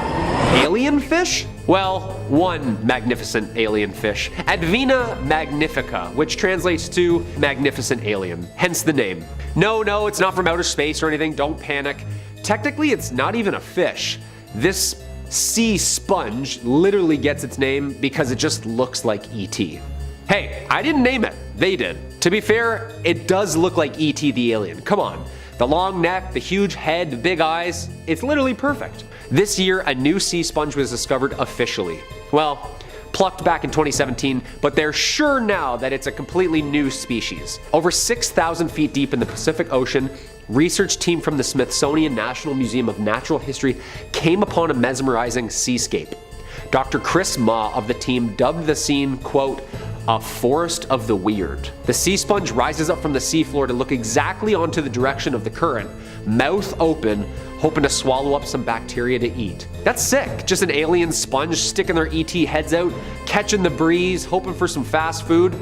alien fish? Well, one magnificent alien fish, Advena magnifica, which translates to magnificent alien, hence the name. No, it's not from outer space or anything, don't panic. Technically, it's not even a fish. This sea sponge literally gets its name because it just looks like E.T. Hey, I didn't name it, they did. To be fair, it does look like E.T. the alien, come on. The long neck, the huge head, the big eyes, it's literally perfect. This year, a new sea sponge was discovered officially. Well, plucked back in 2017, but they're sure now that it's a completely new species. Over 6,000 feet deep in the Pacific Ocean, research team from the Smithsonian National Museum of Natural History came upon a mesmerizing seascape. Dr. Chris Ma of the team dubbed the scene, quote, a forest of the weird. The sea sponge rises up from the seafloor to look exactly onto the direction of the current, mouth open, hoping to swallow up some bacteria to eat. That's sick, just an alien sponge sticking their ET heads out, catching the breeze, hoping for some fast food.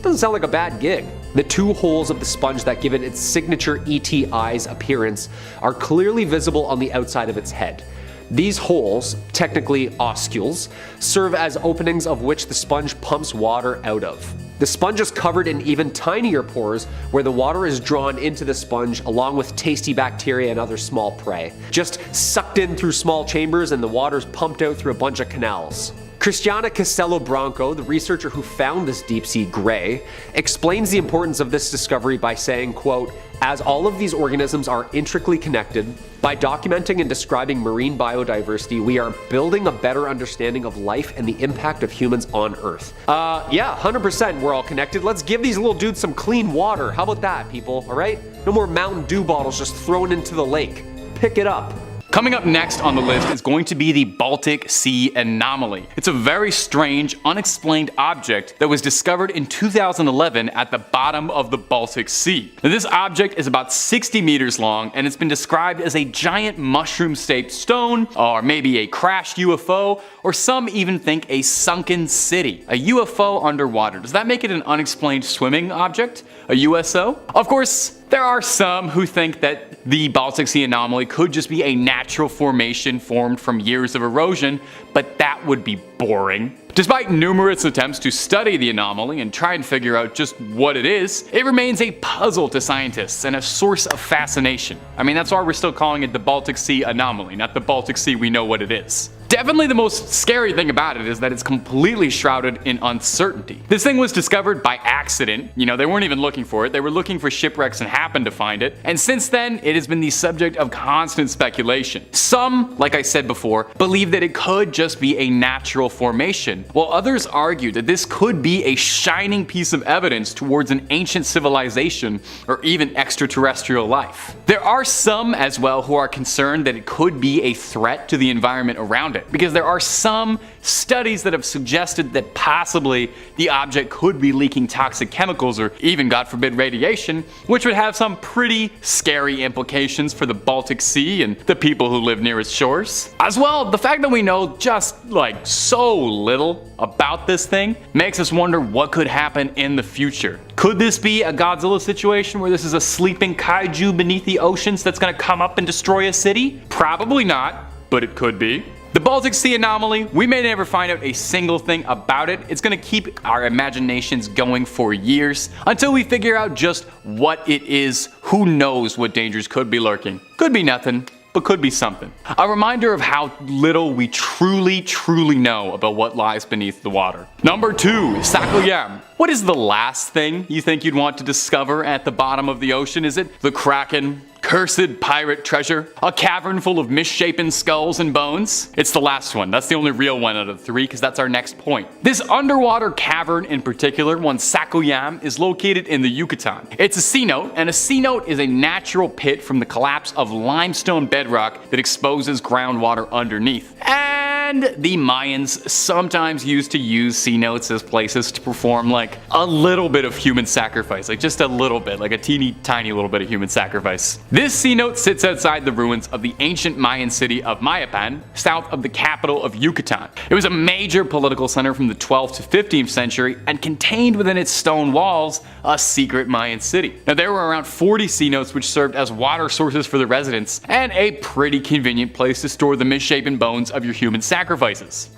Doesn't sound like a bad gig. The 2 holes of the sponge that give it its signature ET eyes appearance are clearly visible on the outside of its head. These holes, technically oscules, serve as openings of which the sponge pumps water out of. The sponge is covered in even tinier pores where the water is drawn into the sponge along with tasty bacteria and other small prey. Just sucked in through small chambers and the water's pumped out through a bunch of canals. Cristiana Castello Branco, the researcher who found this deep-sea gray, explains the importance of this discovery by saying, quote, as all of these organisms are intricately connected, by documenting and describing marine biodiversity, we are building a better understanding of life and the impact of humans on Earth. Yeah, 100% we're all connected. Let's give these little dudes some clean water. How about that, people, all right? No more Mountain Dew bottles just thrown into the lake. Pick it up. Coming up next on the list is going to be the Baltic Sea Anomaly. It's a very strange, unexplained object that was discovered in 2011 at the bottom of the Baltic Sea. Now, this object is about 60 meters long, and it's been described as a giant mushroom-shaped stone, or maybe a crashed UFO, or some even think a sunken city. A UFO underwater. Does that make it an unexplained swimming object? A USO? Of course, there are some who think that the Baltic Sea Anomaly could just be a natural formation formed from years of erosion, but that would be boring. Despite numerous attempts to study the anomaly and try and figure out just what it is, it remains a puzzle to scientists and a source of fascination. I mean, that's why we're still calling it the Baltic Sea Anomaly, not the Baltic Sea we know what it is. Definitely the most scary thing about it is that it's completely shrouded in uncertainty. This thing was discovered by accident. You know, they weren't even looking for it. They were looking for shipwrecks and happened to find it. And since then, it has been the subject of constant speculation. Some, like I said before, believe that it could just be a natural formation, while others argue that this could be a shining piece of evidence towards an ancient civilization or even extraterrestrial life. There are some as well who are concerned that it could be a threat to the environment around it, because there are some studies that have suggested that possibly the object could be leaking toxic chemicals or even, God forbid, radiation, which would have some pretty scary implications for the Baltic Sea and the people who live near its shores. As well, the fact that we know just like so little about this thing makes us wonder what could happen in the future. Could this be a Godzilla situation where this is a sleeping kaiju beneath the oceans that's gonna come up and destroy a city? Probably not, but it could be. The Baltic Sea Anomaly, we may never find out a single thing about it. It's gonna keep our imaginations going for years until we figure out just what it is. Who knows what dangers could be lurking? Could be nothing, but could be something. A reminder of how little we truly know about what lies beneath the water. Number 2, Sac Uayum. What is the last thing you think you'd want to discover at the bottom of the ocean? Is it the Kraken? Cursed pirate treasure? A cavern full of misshapen skulls and bones? It's the last one. That's the only real one out of 3, because that's our next point. This underwater cavern in particular, one Sac Uayum, is located in the Yucatan. It's a cenote, and a cenote is a natural pit from the collapse of limestone bedrock that exposes groundwater underneath. And And the Mayans sometimes used to use sea notes as places to perform like a little bit of human sacrifice, like just a little bit, like a teeny tiny little bit of human sacrifice. This sea note sits outside the ruins of the ancient Mayan city of Mayapan, south of the capital of Yucatan. It was a major political center from the 12th to 15th century and contained within its stone walls a secret Mayan city. Now there were around 40 sea notes which served as water sources for the residents and a pretty convenient place to store the misshapen bones of your human sacrifices.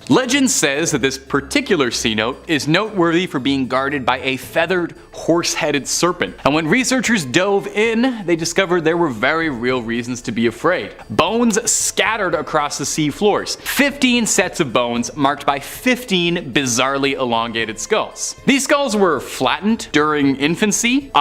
Legend says that this particular sea note is noteworthy for being guarded by a feathered, horse-headed serpent. And when researchers dove in, they discovered there were very real reasons to be afraid. Bones scattered across the sea floors. 15 sets of bones marked by 15 bizarrely elongated skulls. These skulls were flattened during infancy.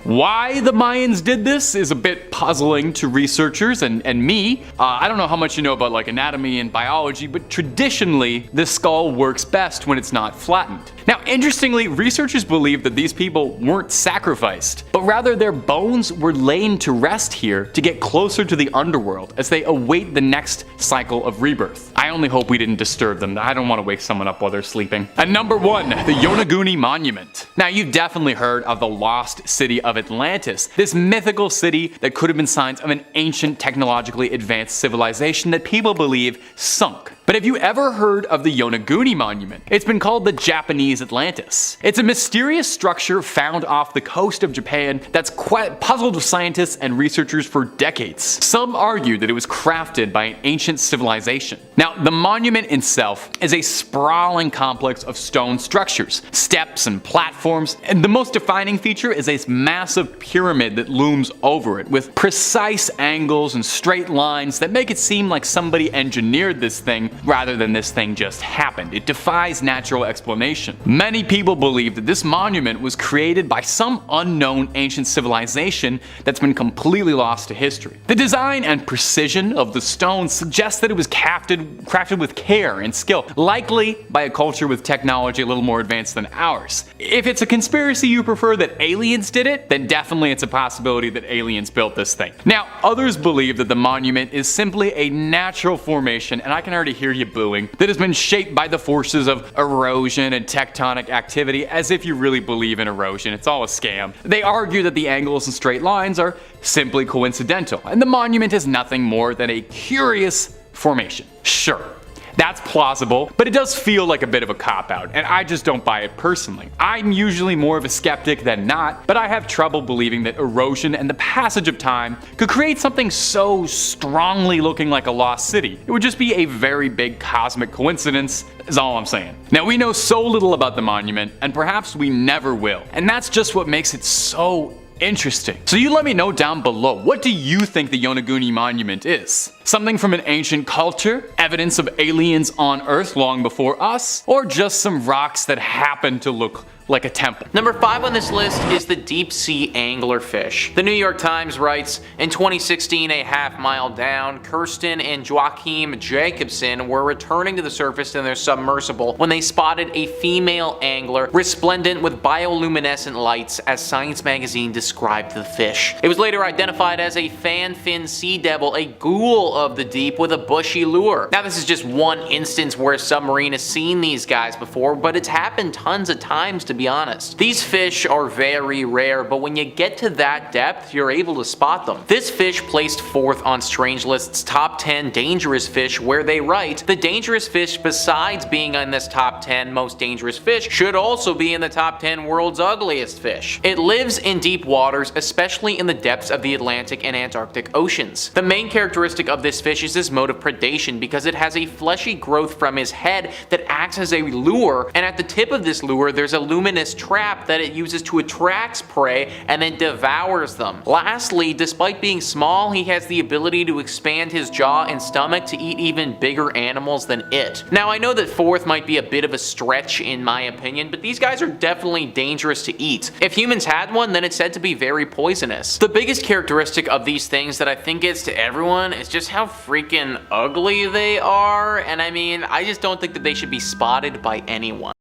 Why the Mayans did this is a bit puzzling to researchers and me. I don't know how much you know about like anatomy and biology, but traditionally the skull works best when it's not flattened. Now interestingly, researchers believe that these people weren't sacrificed, but rather their bones were laid to rest here to get closer to the underworld as they await the next cycle of rebirth. I only hope we didn't disturb them. I don't want to wake someone up while they're sleeping. And number 1, the Yonaguni Monument. Now you've definitely heard of the lost city of Atlantis, this mythical city that could have been signs of an ancient technologically advanced civilization that people believe sunk. But have you ever heard of the Yonaguni Monument? It's been called the Japanese Atlantis. It's a mysterious structure found off the coast of Japan that's puzzled scientists and researchers for decades. Some argue that it was crafted by an ancient civilization. Now, the monument itself is a sprawling complex of stone structures, steps and platforms, and the most defining feature is this massive pyramid that looms over it with precise angles and straight lines that make it seem like somebody engineered this thing rather than this thing just happened. It defies natural explanation. Many people believe that this monument was created by some unknown ancient civilization that's been completely lost to history. The design and precision of the stone suggests that it was crafted with care and skill, likely by a culture with technology a little more advanced than ours. If it's a conspiracy you prefer that aliens did it, then definitely it's a possibility that aliens built this thing. Now, others believe that the monument is simply a natural formation, and I can already hear you booing, that has been shaped by the forces of erosion and tectonic activity, as if you really believe in erosion. It's all a scam. They argue that the angles and straight lines are simply coincidental, and the monument is nothing more than a curious formation. Sure, that's plausible, but it does feel like a bit of a cop-out, and I just don't buy it personally. I'm usually more of a skeptic than not, but I have trouble believing that erosion and the passage of time could create something so strongly looking like a lost city. It would just be a very big cosmic coincidence, is all I'm saying. Now, we know so little about the monument, and perhaps we never will, and that's just what makes it so interesting. So you let me know down below, what do you think the Yonaguni Monument is? Something from an ancient culture? Evidence of aliens on Earth long before us? Or just some rocks that happen to look like a temple? Number 5 on this list is the deep sea anglerfish. The New York Times writes, in 2016, a half-mile down, Kirsten and Joachim Jacobson were returning to the surface in their submersible when they spotted a female angler resplendent with bioluminescent lights, as Science magazine described the fish. It was later identified as a fan-fin sea devil, a ghoul of the deep with a bushy lure. Now, this is just one instance where a submarine has seen these guys before, but it's happened tons of times, to be honest. These fish are very rare, but when you get to that depth, you're able to spot them. This fish placed 4th on Strangelist's top 10 dangerous fish, where they write, the dangerous fish, besides being in this top 10 most dangerous fish, should also be in the top 10 world's ugliest fish. It lives in deep waters, especially in the depths of the Atlantic and Antarctic oceans. The main characteristic of this fish is his mode of predation, because it has a fleshy growth from his head that acts as a lure, and at the tip of this lure there's a luminous trap that it uses to attract prey and then devours them. Lastly, despite being small, he has the ability to expand his jaw and stomach to eat even bigger animals than it. Now, I know that 4th might be a bit of a stretch in my opinion, but these guys are definitely dangerous to eat. If humans had one, then it's said to be very poisonous. The biggest characteristic of these things that I think gets to everyone is just how freaking ugly they are, and I mean, I just don't think that they should be spotted by anyone.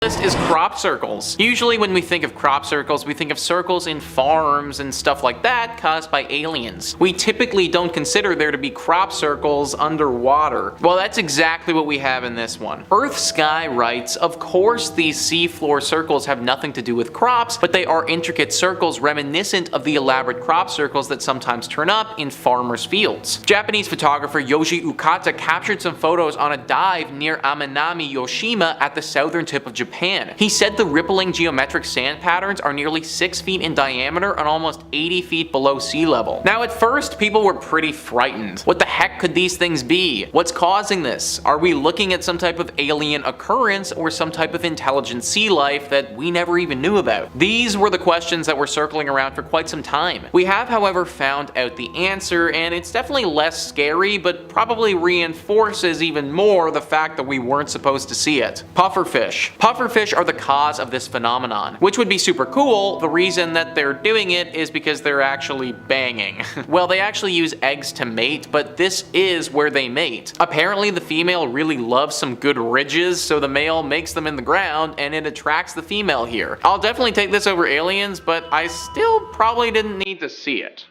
List is crop circles. Usually when we think of crop circles, we think of circles in farms and stuff like that caused by aliens. We typically don't consider there to be crop circles underwater. Well, that's exactly what we have in this one. Earth Sky writes, of course these seafloor circles have nothing to do with crops, but they are intricate circles reminiscent of the elaborate crop circles that sometimes turn up in farmers' fields. Japanese photographer Yoji Ukata captured some photos on a dive near Amanami, Yoshima at the southern tip of Japan. He said the rippling geometric sand patterns are nearly 6 feet in diameter and almost 80 feet below sea level. Now at first, people were pretty frightened. What the heck could these things be? What's causing this? Are we looking at some type of alien occurrence or some type of intelligent sea life that we never even knew about? These were the questions that were circling around for quite some time. We have, however, found out the answer, and it's definitely less scary, but probably reinforces even more the fact that we weren't supposed to see it. Pufferfish. Pufferfish are the cause of this phenomenon, which would be super cool. The reason that they're doing it is because they're actually banging. Well, they actually use eggs to mate, but this is where they mate. Apparently the female really loves some good ridges, so the male makes them in the ground and it attracts the female here. I'll definitely take this over aliens, but I still probably didn't need to see it.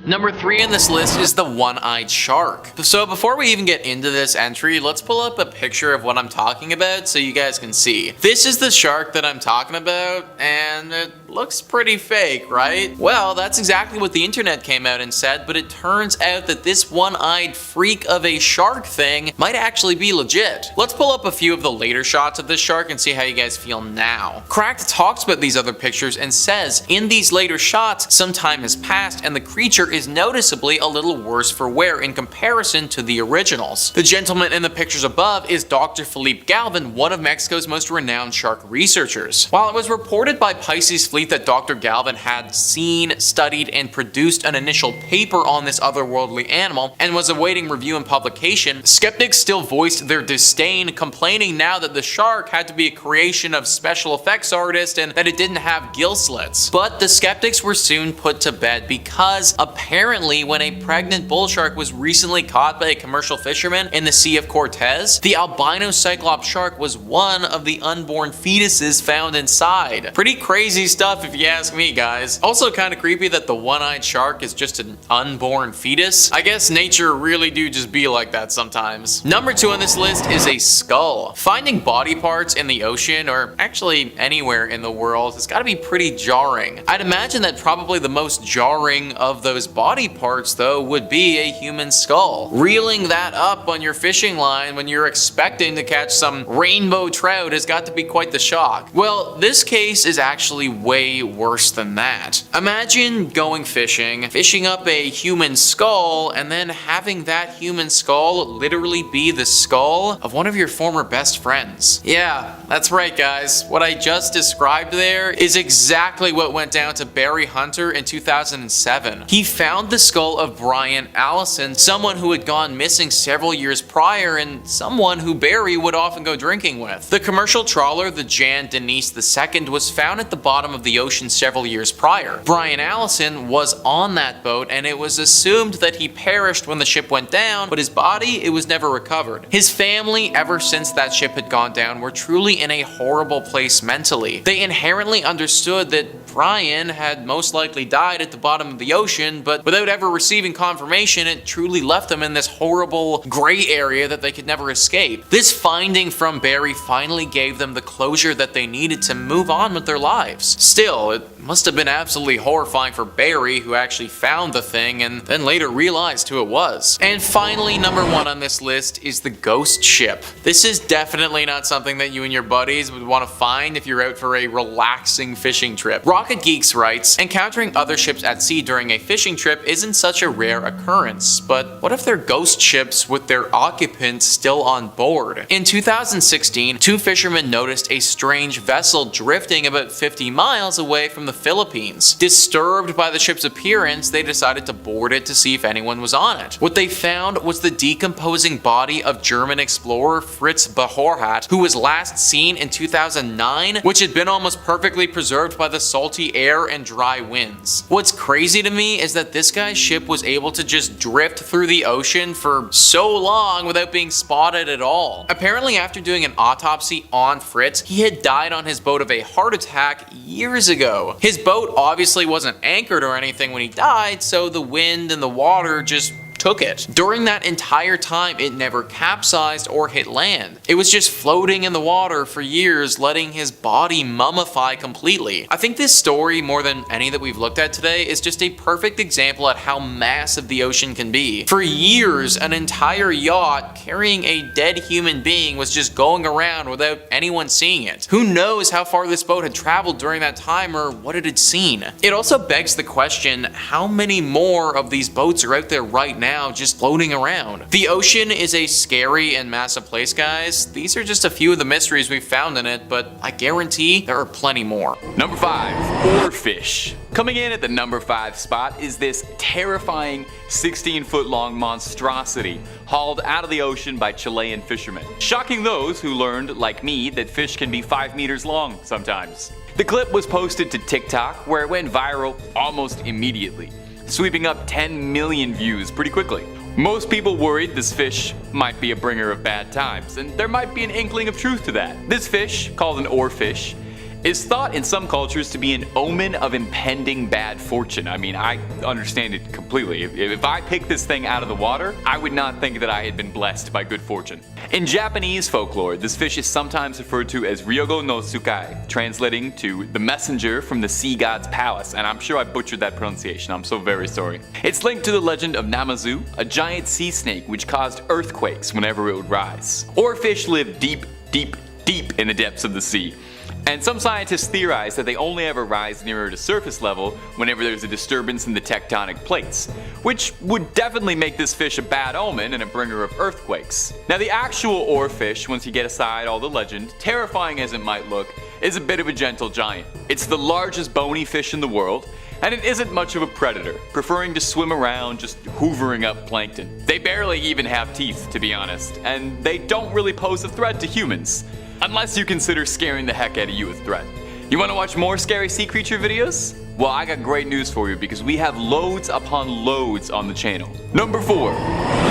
Number 3 in this list is the one-eyed shark. So before we even get into this entry, let's pull up a picture of what I'm talking about so you guys can see. This is the shark that I'm talking about, and it looks pretty fake, right? Well, that's exactly what the internet came out and said, but it turns out that this one-eyed freak of a shark thing might actually be legit. Let's pull up a few of the later shots of this shark and see how you guys feel now. Cracked talks about these other pictures and says, in these later shots, some time has passed and the creature is noticeably a little worse for wear in comparison to the originals. The gentleman in the pictures above is Dr. Philippe Galvin, one of Mexico's most renowned shark researchers. While it was reported by Pisces Fleet that Dr. Galvin had seen, studied, and produced an initial paper on this otherworldly animal and was awaiting review and publication, skeptics still voiced their disdain, complaining now that the shark had to be a creation of special effects artists and that it didn't have gill slits. But the skeptics were soon put to bed because apparently when a pregnant bull shark was recently caught by a commercial fisherman in the Sea of Cortez, the albino cyclops shark was one of the unborn fetuses found inside. Pretty crazy stuff if you ask me, guys. Also kind of creepy that the one-eyed shark is just an unborn fetus. I guess nature really do just be like that sometimes. Number 2 on this list is a skull. Finding body parts in the ocean, or actually anywhere in the world, has got to be pretty jarring. I'd imagine that probably the most jarring of those body parts though would be a human skull. Reeling that up on your fishing line when you're expecting to catch some rainbow trout has got to be quite the shock. Well, this case is actually way worse than that. Imagine going fishing, fishing up a human skull, and then having that human skull literally be the skull of one of your former best friends. Yeah, that's right guys. What I just described there is exactly what went down to Barry Hunter in 2007. He found the skull of Brian Allison, someone who had gone missing several years prior and someone who Barry would often go drinking with. The commercial trawler, the Jan Denise II, was found at the bottom of the ocean several years prior. Brian Allison was on that boat and it was assumed that he perished when the ship went down, but his body, it was never recovered. His family, ever since that ship had gone down, were truly in a horrible place mentally. They inherently understood that Brian had most likely died at the bottom of the ocean, but without ever receiving confirmation, it truly left them in this horrible gray area that they could never escape. This finding from Barry finally gave them the closure that they needed to move on with their lives. Still, it must have been absolutely horrifying for Barry, who actually found the thing and then later realized who it was. And finally, number 1 on this list is the ghost ship. This is definitely not something that you and your buddies would want to find if you're out for a relaxing fishing trip. Rocket Geeks writes, encountering other ships at sea during a fishing trip isn't such a rare occurrence, but what if they're ghost ships with their occupants still on board? In 2016, 2 fishermen noticed a strange vessel drifting about 50 miles away from the Philippines. Disturbed by the ship's appearance, they decided to board it to see if anyone was on it. What they found was the decomposing body of German explorer Fritz Behorhat, who was last seen in 2009, which had been almost perfectly preserved by the salty air and dry winds. What's crazy to me is that this guy's ship was able to just drift through the ocean for so long without being spotted at all. Apparently, after doing an autopsy on Fritz, he had died on his boat of a heart attack years ago. His boat obviously wasn't anchored or anything when he died, so the wind and the water just took it. During that entire time, it never capsized or hit land. It was just floating in the water for years, letting his body mummify completely. I think this story, more than any that we've looked at today, is just a perfect example at how massive the ocean can be. For years, an entire yacht carrying a dead human being was just going around without anyone seeing it. Who knows how far this boat had traveled during that time or what it had seen? It also begs the question, how many more of these boats are out there right now just floating around? The ocean is a scary and massive place, guys. These are just a few of the mysteries we've found in it, but I guarantee there are plenty more. Number 5, oarfish. Coming in at the number 5 spot is this terrifying 16-foot long monstrosity hauled out of the ocean by Chilean fishermen, shocking those who learned, like me, that fish can be 5 meters long sometimes. The clip was posted to TikTok, where it went viral almost immediately, sweeping up 10 million views pretty quickly. Most people worried this fish might be a bringer of bad times, and there might be an inkling of truth to that. This fish, called an oarfish, is thought in some cultures to be an omen of impending bad fortune. I mean, I understand it completely. If I picked this thing out of the water, I would not think that I had been blessed by good fortune. In Japanese folklore, this fish is sometimes referred to as Ryogo no Tsukai, translating to the messenger from the sea god's palace, and I'm sure I butchered that pronunciation, I'm so very sorry. It's linked to the legend of Namazu, a giant sea snake which caused earthquakes whenever it would rise. Oarfish live deep in the depths of the sea. And some scientists theorize that they only ever rise nearer to surface level whenever there's a disturbance in the tectonic plates, which would definitely make this fish a bad omen and a bringer of earthquakes. Now, the actual oarfish, once you get aside all the legend, terrifying as it might look, is a bit of a gentle giant. It's the largest bony fish in the world, and it isn't much of a predator, preferring to swim around just hoovering up plankton. They barely even have teeth, to be honest, and they don't really pose a threat to humans. Unless you consider scaring the heck out of you a threat. You want to watch more scary sea creature videos? Well, I got great news for you because we have loads upon loads on the channel. Number 4,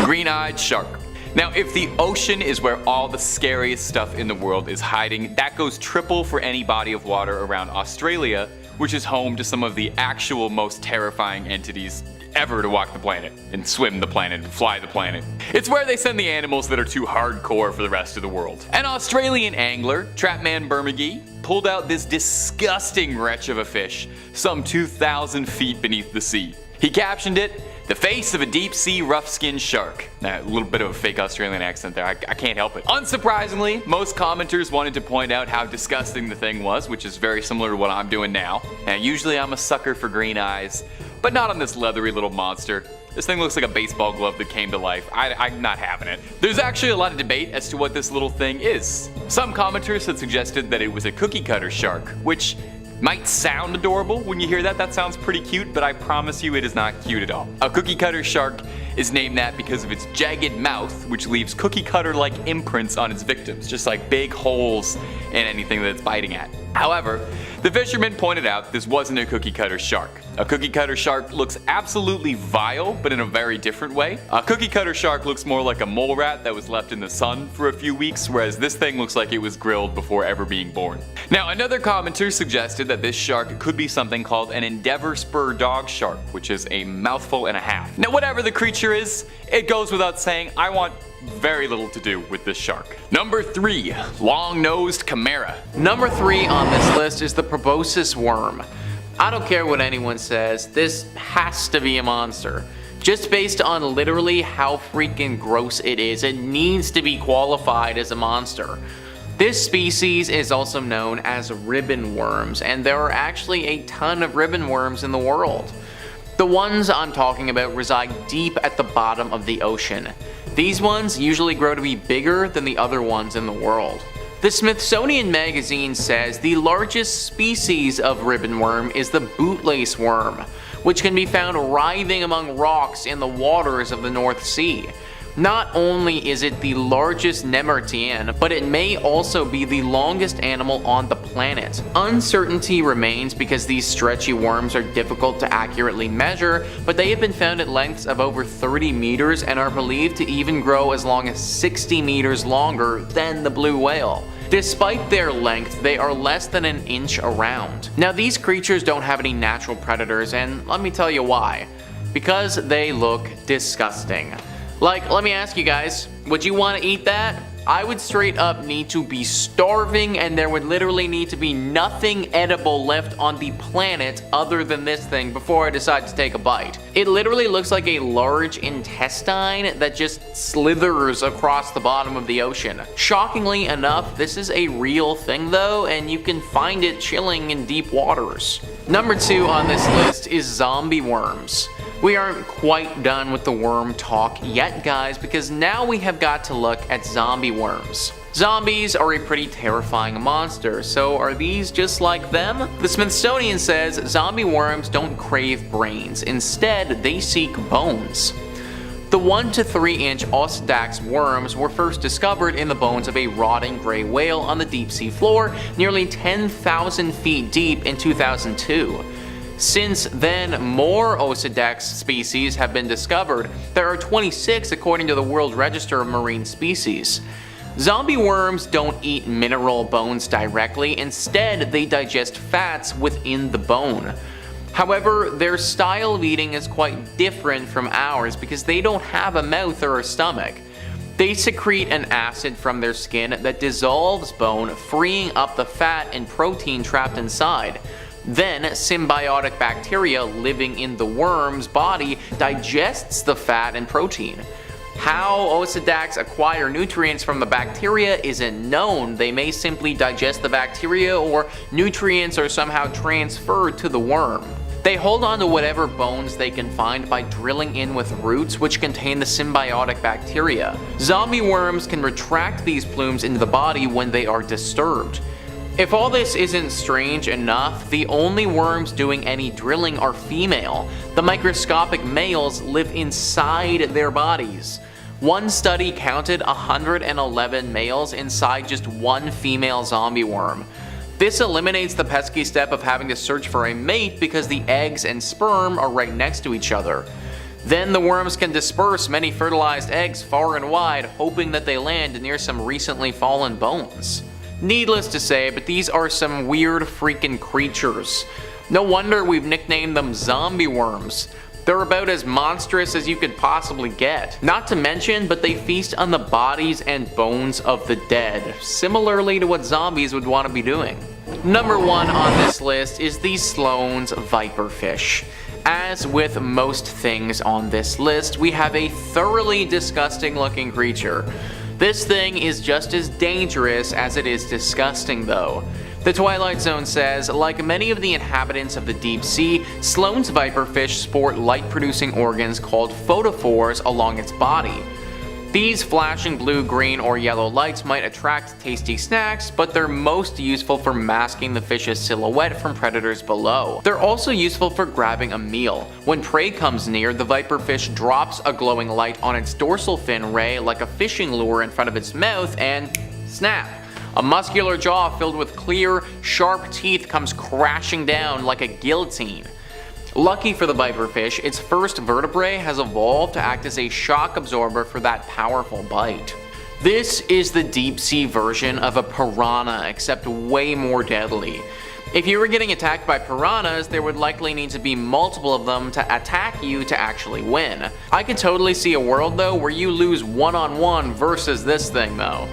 green-eyed shark. Now, if the ocean is where all the scariest stuff in the world is hiding, that goes triple for any body of water around Australia, which is home to some of the actual most terrifying entities ever to walk the planet, and swim the planet, and fly the planet. It's where they send the animals that are too hardcore for the rest of the world. An Australian angler, Trapman Bermagee, pulled out this disgusting wretch of a fish, some 2,000 feet beneath the sea. He captioned it, "The face of a deep-sea rough-skinned shark." A little bit of a fake Australian accent there, I can't help it. Unsurprisingly, most commenters wanted to point out how disgusting the thing was, which is very similar to what I'm doing now. Now, usually I'm a sucker for green eyes, but not on this leathery little monster. This thing looks like a baseball glove that came to life. I'm not having it. There's actually a lot of debate as to what this little thing is. Some commenters had suggested that it was a cookie cutter shark, which might sound adorable when you hear that. That sounds pretty cute, but I promise you it is not cute at all. A cookie cutter shark is named that because of its jagged mouth, which leaves cookie cutter-like imprints on its victims, just like big holes in anything that it's biting at. However, the fisherman pointed out this wasn't a cookie cutter shark. A cookie cutter shark looks absolutely vile, but in a very different way. A cookie cutter shark looks more like a mole rat that was left in the sun for a few weeks, whereas this thing looks like it was grilled before ever being born. Now, another commenter suggested that this shark could be something called an Endeavour spur dog shark, which is a mouthful and a half. Now, whatever the creature is, it goes without saying, I want very little to do with this shark. Number 3, long-nosed chimera. Number 3 on this list is the Proboscis Worm. I don't care what anyone says, this has to be a monster. Just based on literally how freaking gross it is, it needs to be qualified as a monster. This species is also known as ribbon worms, and there are actually a ton of ribbon worms in the world. The ones I'm talking about reside deep at the bottom of the ocean. These ones usually grow to be bigger than the other ones in the world. The Smithsonian Magazine says the largest species of ribbon worm is the bootlace worm, which can be found writhing among rocks in the waters of the North Sea. Not only is it the largest nemertean, but it may also be the longest animal on the planet. Uncertainty remains because these stretchy worms are difficult to accurately measure, but they have been found at lengths of over 30 meters and are believed to even grow as long as 60 meters longer than the blue whale. Despite their length, they are less than an inch around. Now, these creatures don't have any natural predators, and let me tell you why. Because they look disgusting. Like, let me ask you guys, would you want to eat that? I would straight up need to be starving, and there would literally need to be nothing edible left on the planet other than this thing before I decide to take a bite. It literally looks like a large intestine that just slithers across the bottom of the ocean. Shockingly enough, this is a real thing though, and you can find it chilling in deep waters. Number 2 on this list is zombie worms. We aren't quite done with the worm talk yet, guys, because now we have got to look at zombie worms. Zombies are a pretty terrifying monster, so are these just like them? The Smithsonian says zombie worms don't crave brains, instead they seek bones. The 1 to 3 inch Oceanic worms were first discovered in the bones of a rotting gray whale on the deep sea floor nearly 10,000 feet deep in 2002. Since then, more Oceanic species have been discovered. There are 26 according to the World Register of Marine Species. Zombie worms don't eat mineral bones directly, instead they digest fats within the bone. However, their style of eating is quite different from ours because they don't have a mouth or a stomach. They secrete an acid from their skin that dissolves bone, freeing up the fat and protein trapped inside. Then, symbiotic bacteria living in the worm's body digests the fat and protein. How Oceanics acquire nutrients from the bacteria isn't known. They may simply digest the bacteria, or nutrients are somehow transferred to the worm. They hold on to whatever bones they can find by drilling in with roots which contain the symbiotic bacteria. Zombie worms can retract these plumes into the body when they are disturbed. If all this isn't strange enough, the only worms doing any drilling are female. The microscopic males live inside their bodies. One study counted 111 males inside just one female zombie worm. This eliminates the pesky step of having to search for a mate because the eggs and sperm are right next to each other. Then the worms can disperse many fertilized eggs far and wide, hoping that they land near some recently fallen bones. Needless to say, but these are some weird freaking creatures. No wonder we've nicknamed them zombie worms. They're about as monstrous as you could possibly get. Not to mention, but they feast on the bodies and bones of the dead, similarly to what zombies would want to be doing. Number 1 on this list is the Sloane's viperfish. As with most things on this list, we have a thoroughly disgusting looking creature. This thing is just as dangerous as it is disgusting though. The Twilight Zone says, like many of the inhabitants of the deep sea, Sloane's viperfish sport light-producing organs called photophores along its body. These flashing blue, green, or yellow lights might attract tasty snacks, but they're most useful for masking the fish's silhouette from predators below. They're also useful for grabbing a meal. When prey comes near, the viperfish drops a glowing light on its dorsal fin ray like a fishing lure in front of its mouth and snap! A muscular jaw filled with clear, sharp teeth comes crashing down like a guillotine. Lucky for the viperfish, its first vertebrae has evolved to act as a shock absorber for that powerful bite. This is the deep sea version of a piranha, except way more deadly. If you were getting attacked by piranhas, there would likely need to be multiple of them to attack you to actually win. I could totally see a world though where you lose one-on-one versus this thing though.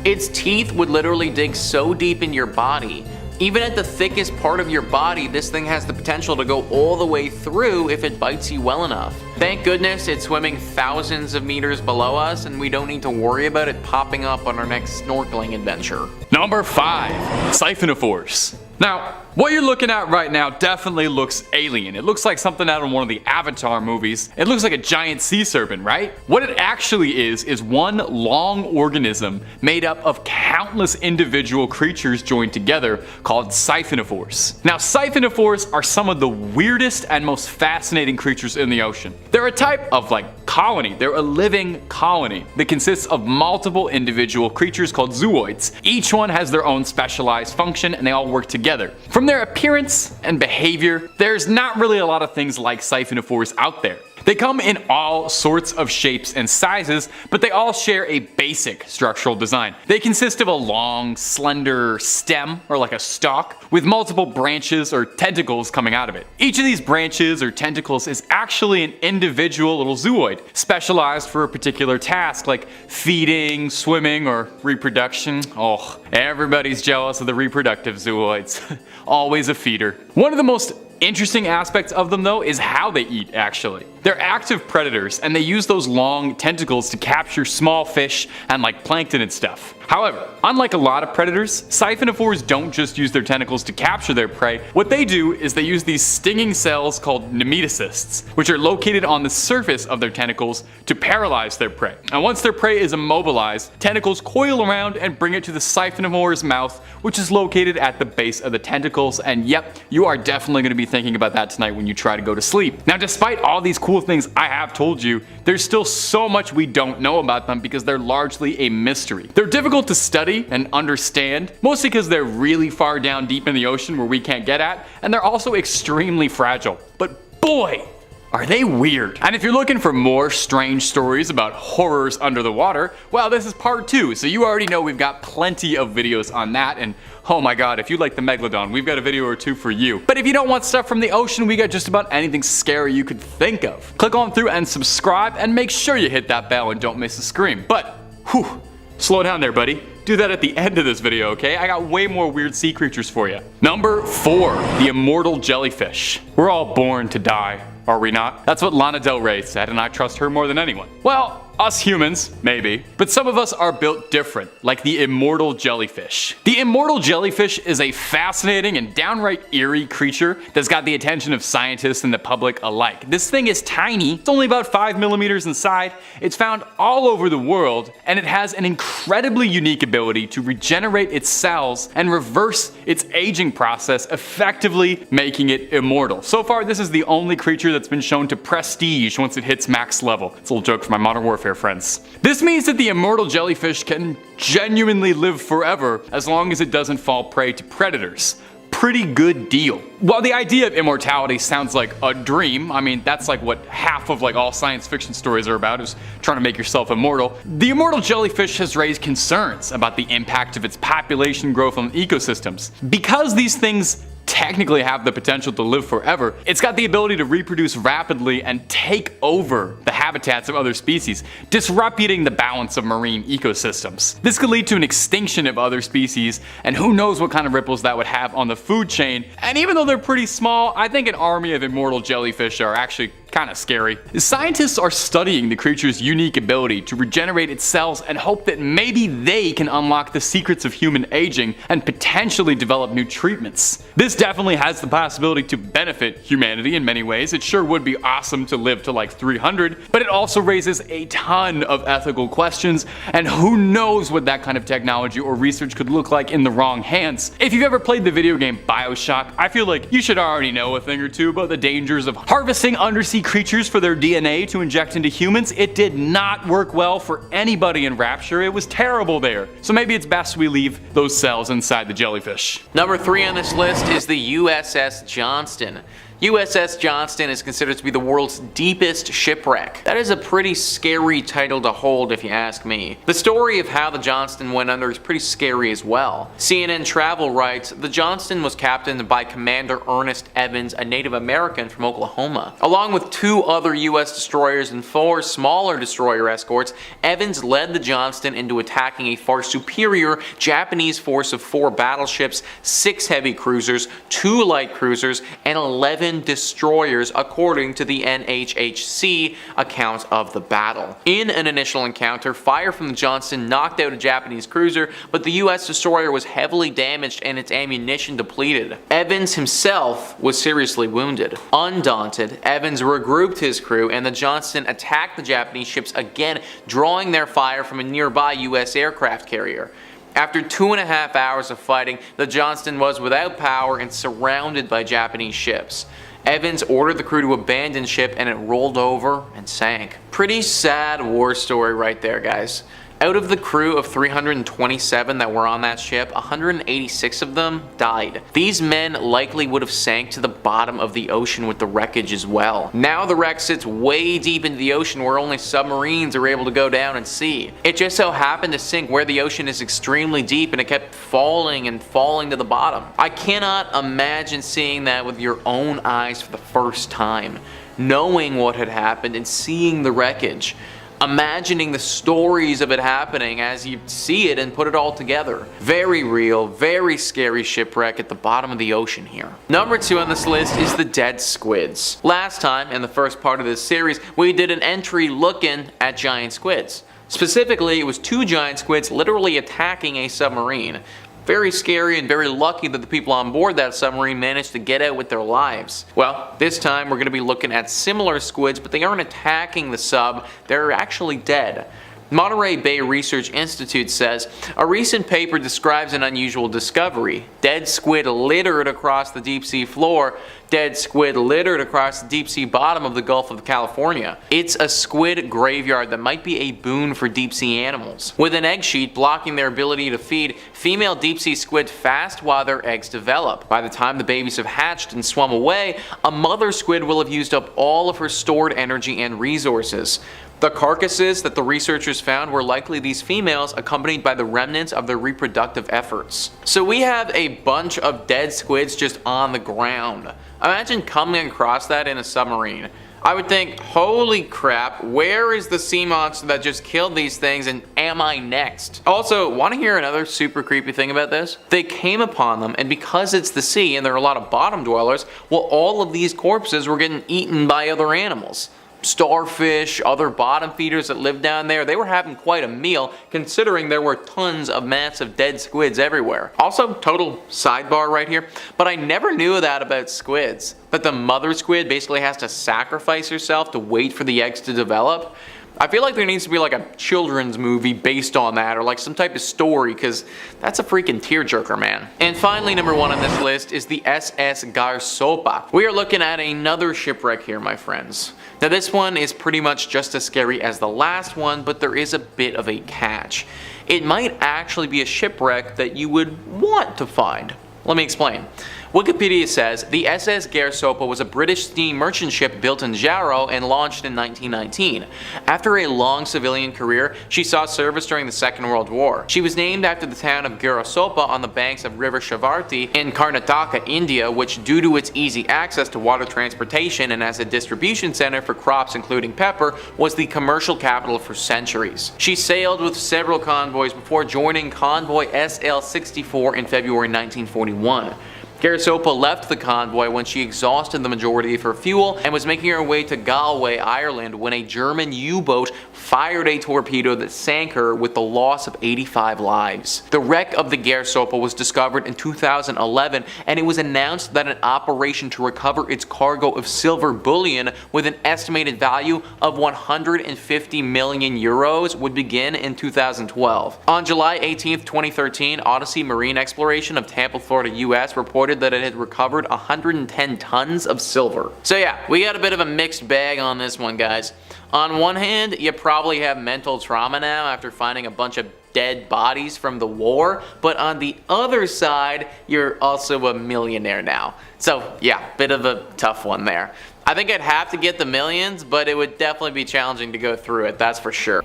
Its teeth would literally dig so deep in your body. Even at the thickest part of your body, this thing has the potential to go all the way through if it bites you well enough. Thank goodness it's swimming thousands of meters below us and we don't need to worry about it popping up on our next snorkeling adventure. Number 5. Siphonophores. Now, What you're looking at right now definitely looks alien. It looks like something out of one of the Avatar movies. It looks like a giant sea serpent, right? What it actually is one long organism made up of countless individual creatures joined together called siphonophores. Now, siphonophores are some of the weirdest and most fascinating creatures in the ocean. They're a type of colony. They're a living colony that consists of multiple individual creatures called zooids. Each one has their own specialized function and they all work together. From their appearance and behavior, there's not really a lot of things like siphonophores out there. They come in all sorts of shapes and sizes, but they all share a basic structural design. They consist of a long, slender stem, or like a stalk, with multiple branches or tentacles coming out of it. Each of these branches or tentacles is actually an individual little zooid, specialized for a particular task like feeding, swimming, or reproduction. Oh, everybody's jealous of the reproductive zooids. Always a feeder. One of the most interesting aspects of them though is how they eat actually. They're active predators and they use those long tentacles to capture small fish and plankton and stuff. However, unlike a lot of predators, siphonophores don't just use their tentacles to capture their prey. What they do is they use these stinging cells called nematocysts, which are located on the surface of their tentacles to paralyze their prey. And once their prey is immobilized, tentacles coil around and bring it to the siphonophore's mouth, which is located at the base of the tentacles. And yep, you are definitely going to be thinking about that tonight when you try to go to sleep. Now, despite all these cool things I have told you, there's still so much we don't know about them because they're largely a mystery. They're difficult to study and understand, mostly because they're really far down deep in the ocean where we can't get at, and they're also extremely fragile. But boy, are they weird. And if you're looking for more strange stories about horrors under the water, well, this is part 2, so you already know we've got plenty of videos on that, and oh my god, if you like the Megalodon, we've got a video or 2 for you. But if you don't want stuff from the ocean, we got just about anything scary you could think of. Click on through and subscribe, and make sure you hit that bell and don't miss a scream. But, whew, slow down there, buddy. Do that at the end of this video, okay? I got way more weird sea creatures for you. Number 4, the immortal jellyfish. We're all born to die, are we not? That's what Lana Del Rey said, and I trust her more than anyone. Well, us humans, maybe. But some of us are built different, like the immortal jellyfish. The immortal jellyfish is a fascinating and downright eerie creature that's got the attention of scientists and the public alike. This thing is tiny. It's only about 5 millimeters inside. It's found all over the world, and it has an incredibly unique ability to regenerate its cells and reverse its aging process, effectively making it immortal. So far, this is the only creature that's been shown to prestige once it hits max level. It's a little joke for my Modern Warfare friends. This means that the immortal jellyfish can genuinely live forever as long as it doesn't fall prey to predators. Pretty good deal. While the idea of immortality sounds like a dream, I mean that's what half of all science fiction stories are about, is trying to make yourself immortal. The immortal jellyfish has raised concerns about the impact of its population growth on ecosystems. Because these things technically have the potential to live forever, it's got the ability to reproduce rapidly and take over the habitats of other species, disrupting the balance of marine ecosystems. This could lead to an extinction of other species, and who knows what kind of ripples that would have on the food chain. And even though they're pretty small, I think an army of immortal jellyfish are actually kind of scary. Scientists are studying the creature's unique ability to regenerate its cells and hope that maybe they can unlock the secrets of human aging and potentially develop new treatments. This definitely has the possibility to benefit humanity in many ways. It sure would be awesome to live to 300, but it also raises a ton of ethical questions, and who knows what that kind of technology or research could look like in the wrong hands. If you've ever played the video game BioShock, I feel like you should already know a thing or two about the dangers of harvesting undersea creatures for their DNA to inject into humans. It did not work well for anybody in Rapture. It was terrible there. So maybe it's best we leave those cells inside the jellyfish. Number 3 on this list is the USS Johnston. USS Johnston is considered to be the world's deepest shipwreck. That is a pretty scary title to hold if you ask me. The story of how the Johnston went under is pretty scary as well. CNN Travel writes, the Johnston was captained by Commander Ernest Evans, a Native American from Oklahoma. Along with 2 other US destroyers and 4 smaller destroyer escorts, Evans led the Johnston into attacking a far superior Japanese force of 4 battleships, 6 heavy cruisers, 2 light cruisers, and 11 ocean destroyers according to the NHHC account of the battle. In an initial encounter, fire from the Johnston knocked out a Japanese cruiser, but the US destroyer was heavily damaged and its ammunition depleted. Evans himself was seriously wounded. Undaunted, Evans regrouped his crew and the Johnston attacked the Japanese ships again, drawing their fire from a nearby US aircraft carrier. After 2.5 hours of fighting, the Johnston was without power and surrounded by Japanese ships. Evans ordered the crew to abandon ship and it rolled over and sank. Pretty sad war story right there, guys. Out of the crew of 327 that were on that ship, 186 of them died. These men likely would have sank to the bottom of the ocean with the wreckage as well. Now the wreck sits way deep into the ocean where only submarines are able to go down and see. It just so happened to sink where the ocean is extremely deep and it kept falling and falling to the bottom. I cannot imagine seeing that with your own eyes for the first time. Knowing what had happened and seeing the wreckage. Imagining the stories of it happening as you see it and put it all together. Very real, very scary shipwreck at the bottom of the ocean here. Number 2 on this list is the dead squids. Last time, in the first part of this series, we did an entry looking at giant squids. Specifically, it was 2 giant squids literally attacking a submarine. Very scary and very lucky that the people on board that submarine managed to get out with their lives. Well, this time we're going to be looking at similar squids, but they aren't attacking the sub, they're actually dead. Monterey Bay Research Institute says, a recent paper describes an unusual discovery. Dead squid littered across the deep sea floor. Dead squid littered across the deep sea bottom of the Gulf of California. It's a squid graveyard that might be a boon for deep sea animals. With an egg sheet blocking their ability to feed, female deep sea squid fast while their eggs develop. By the time the babies have hatched and swum away, a mother squid will have used up all of her stored energy and resources. The carcasses that the researchers found were likely these females, accompanied by the remnants of their reproductive efforts. So we have a bunch of dead squids just on the ground. Imagine coming across that in a submarine. I would think, holy crap, where is the sea monster that just killed these things and am I next? Also, want to hear another super creepy thing about this? They came upon them, and because it's the sea and there are a lot of bottom dwellers, well, all of these corpses were getting eaten by other animals. Starfish, other bottom feeders that lived down there, they were having quite a meal considering there were tons of massive dead squids everywhere. Also, total sidebar right here, but I never knew that about squids. That the mother squid basically has to sacrifice herself to wait for the eggs to develop. I feel like there needs to be like a children's movie based on that, or like some type of story, because that's a freaking tearjerker, man. And finally, number 1 on this list is the SS Garsopa. We are looking at another shipwreck here, my friends. Now this one is pretty much just as scary as the last one, but there is a bit of a catch. It might actually be a shipwreck that you would want to find. Let me explain. Wikipedia says the SS Garsopa was a British steam merchant ship built in Jarrow and launched in 1919. After a long civilian career, she saw service during the Second World War. She was named after the town of Garsopa on the banks of River Shavarti in Karnataka, India, which, due to its easy access to water transportation and as a distribution center for crops including pepper, was the commercial capital for centuries. She sailed with several convoys before joining convoy SL-64 in February 1941. Garsopa left the convoy when she exhausted the majority of her fuel and was making her way to Galway, Ireland, when a German U-boat fired a torpedo that sank her with the loss of 85 lives. The wreck of the Garsopa was discovered in 2011, and it was announced that an operation to recover its cargo of silver bullion with an estimated value of 150 million euros would begin in 2012. On July 18, 2013, Odyssey Marine Exploration of Tampa, Florida, US reported that it had recovered 110 tons of silver. So yeah, we got a bit of a mixed bag on this one, guys. On one hand, you probably have mental trauma now after finding a bunch of dead bodies from the war, but on the other side, you're also a millionaire now. So yeah, bit of a tough one there. I think I'd have to get the millions, but it would definitely be challenging to go through it, that's for sure.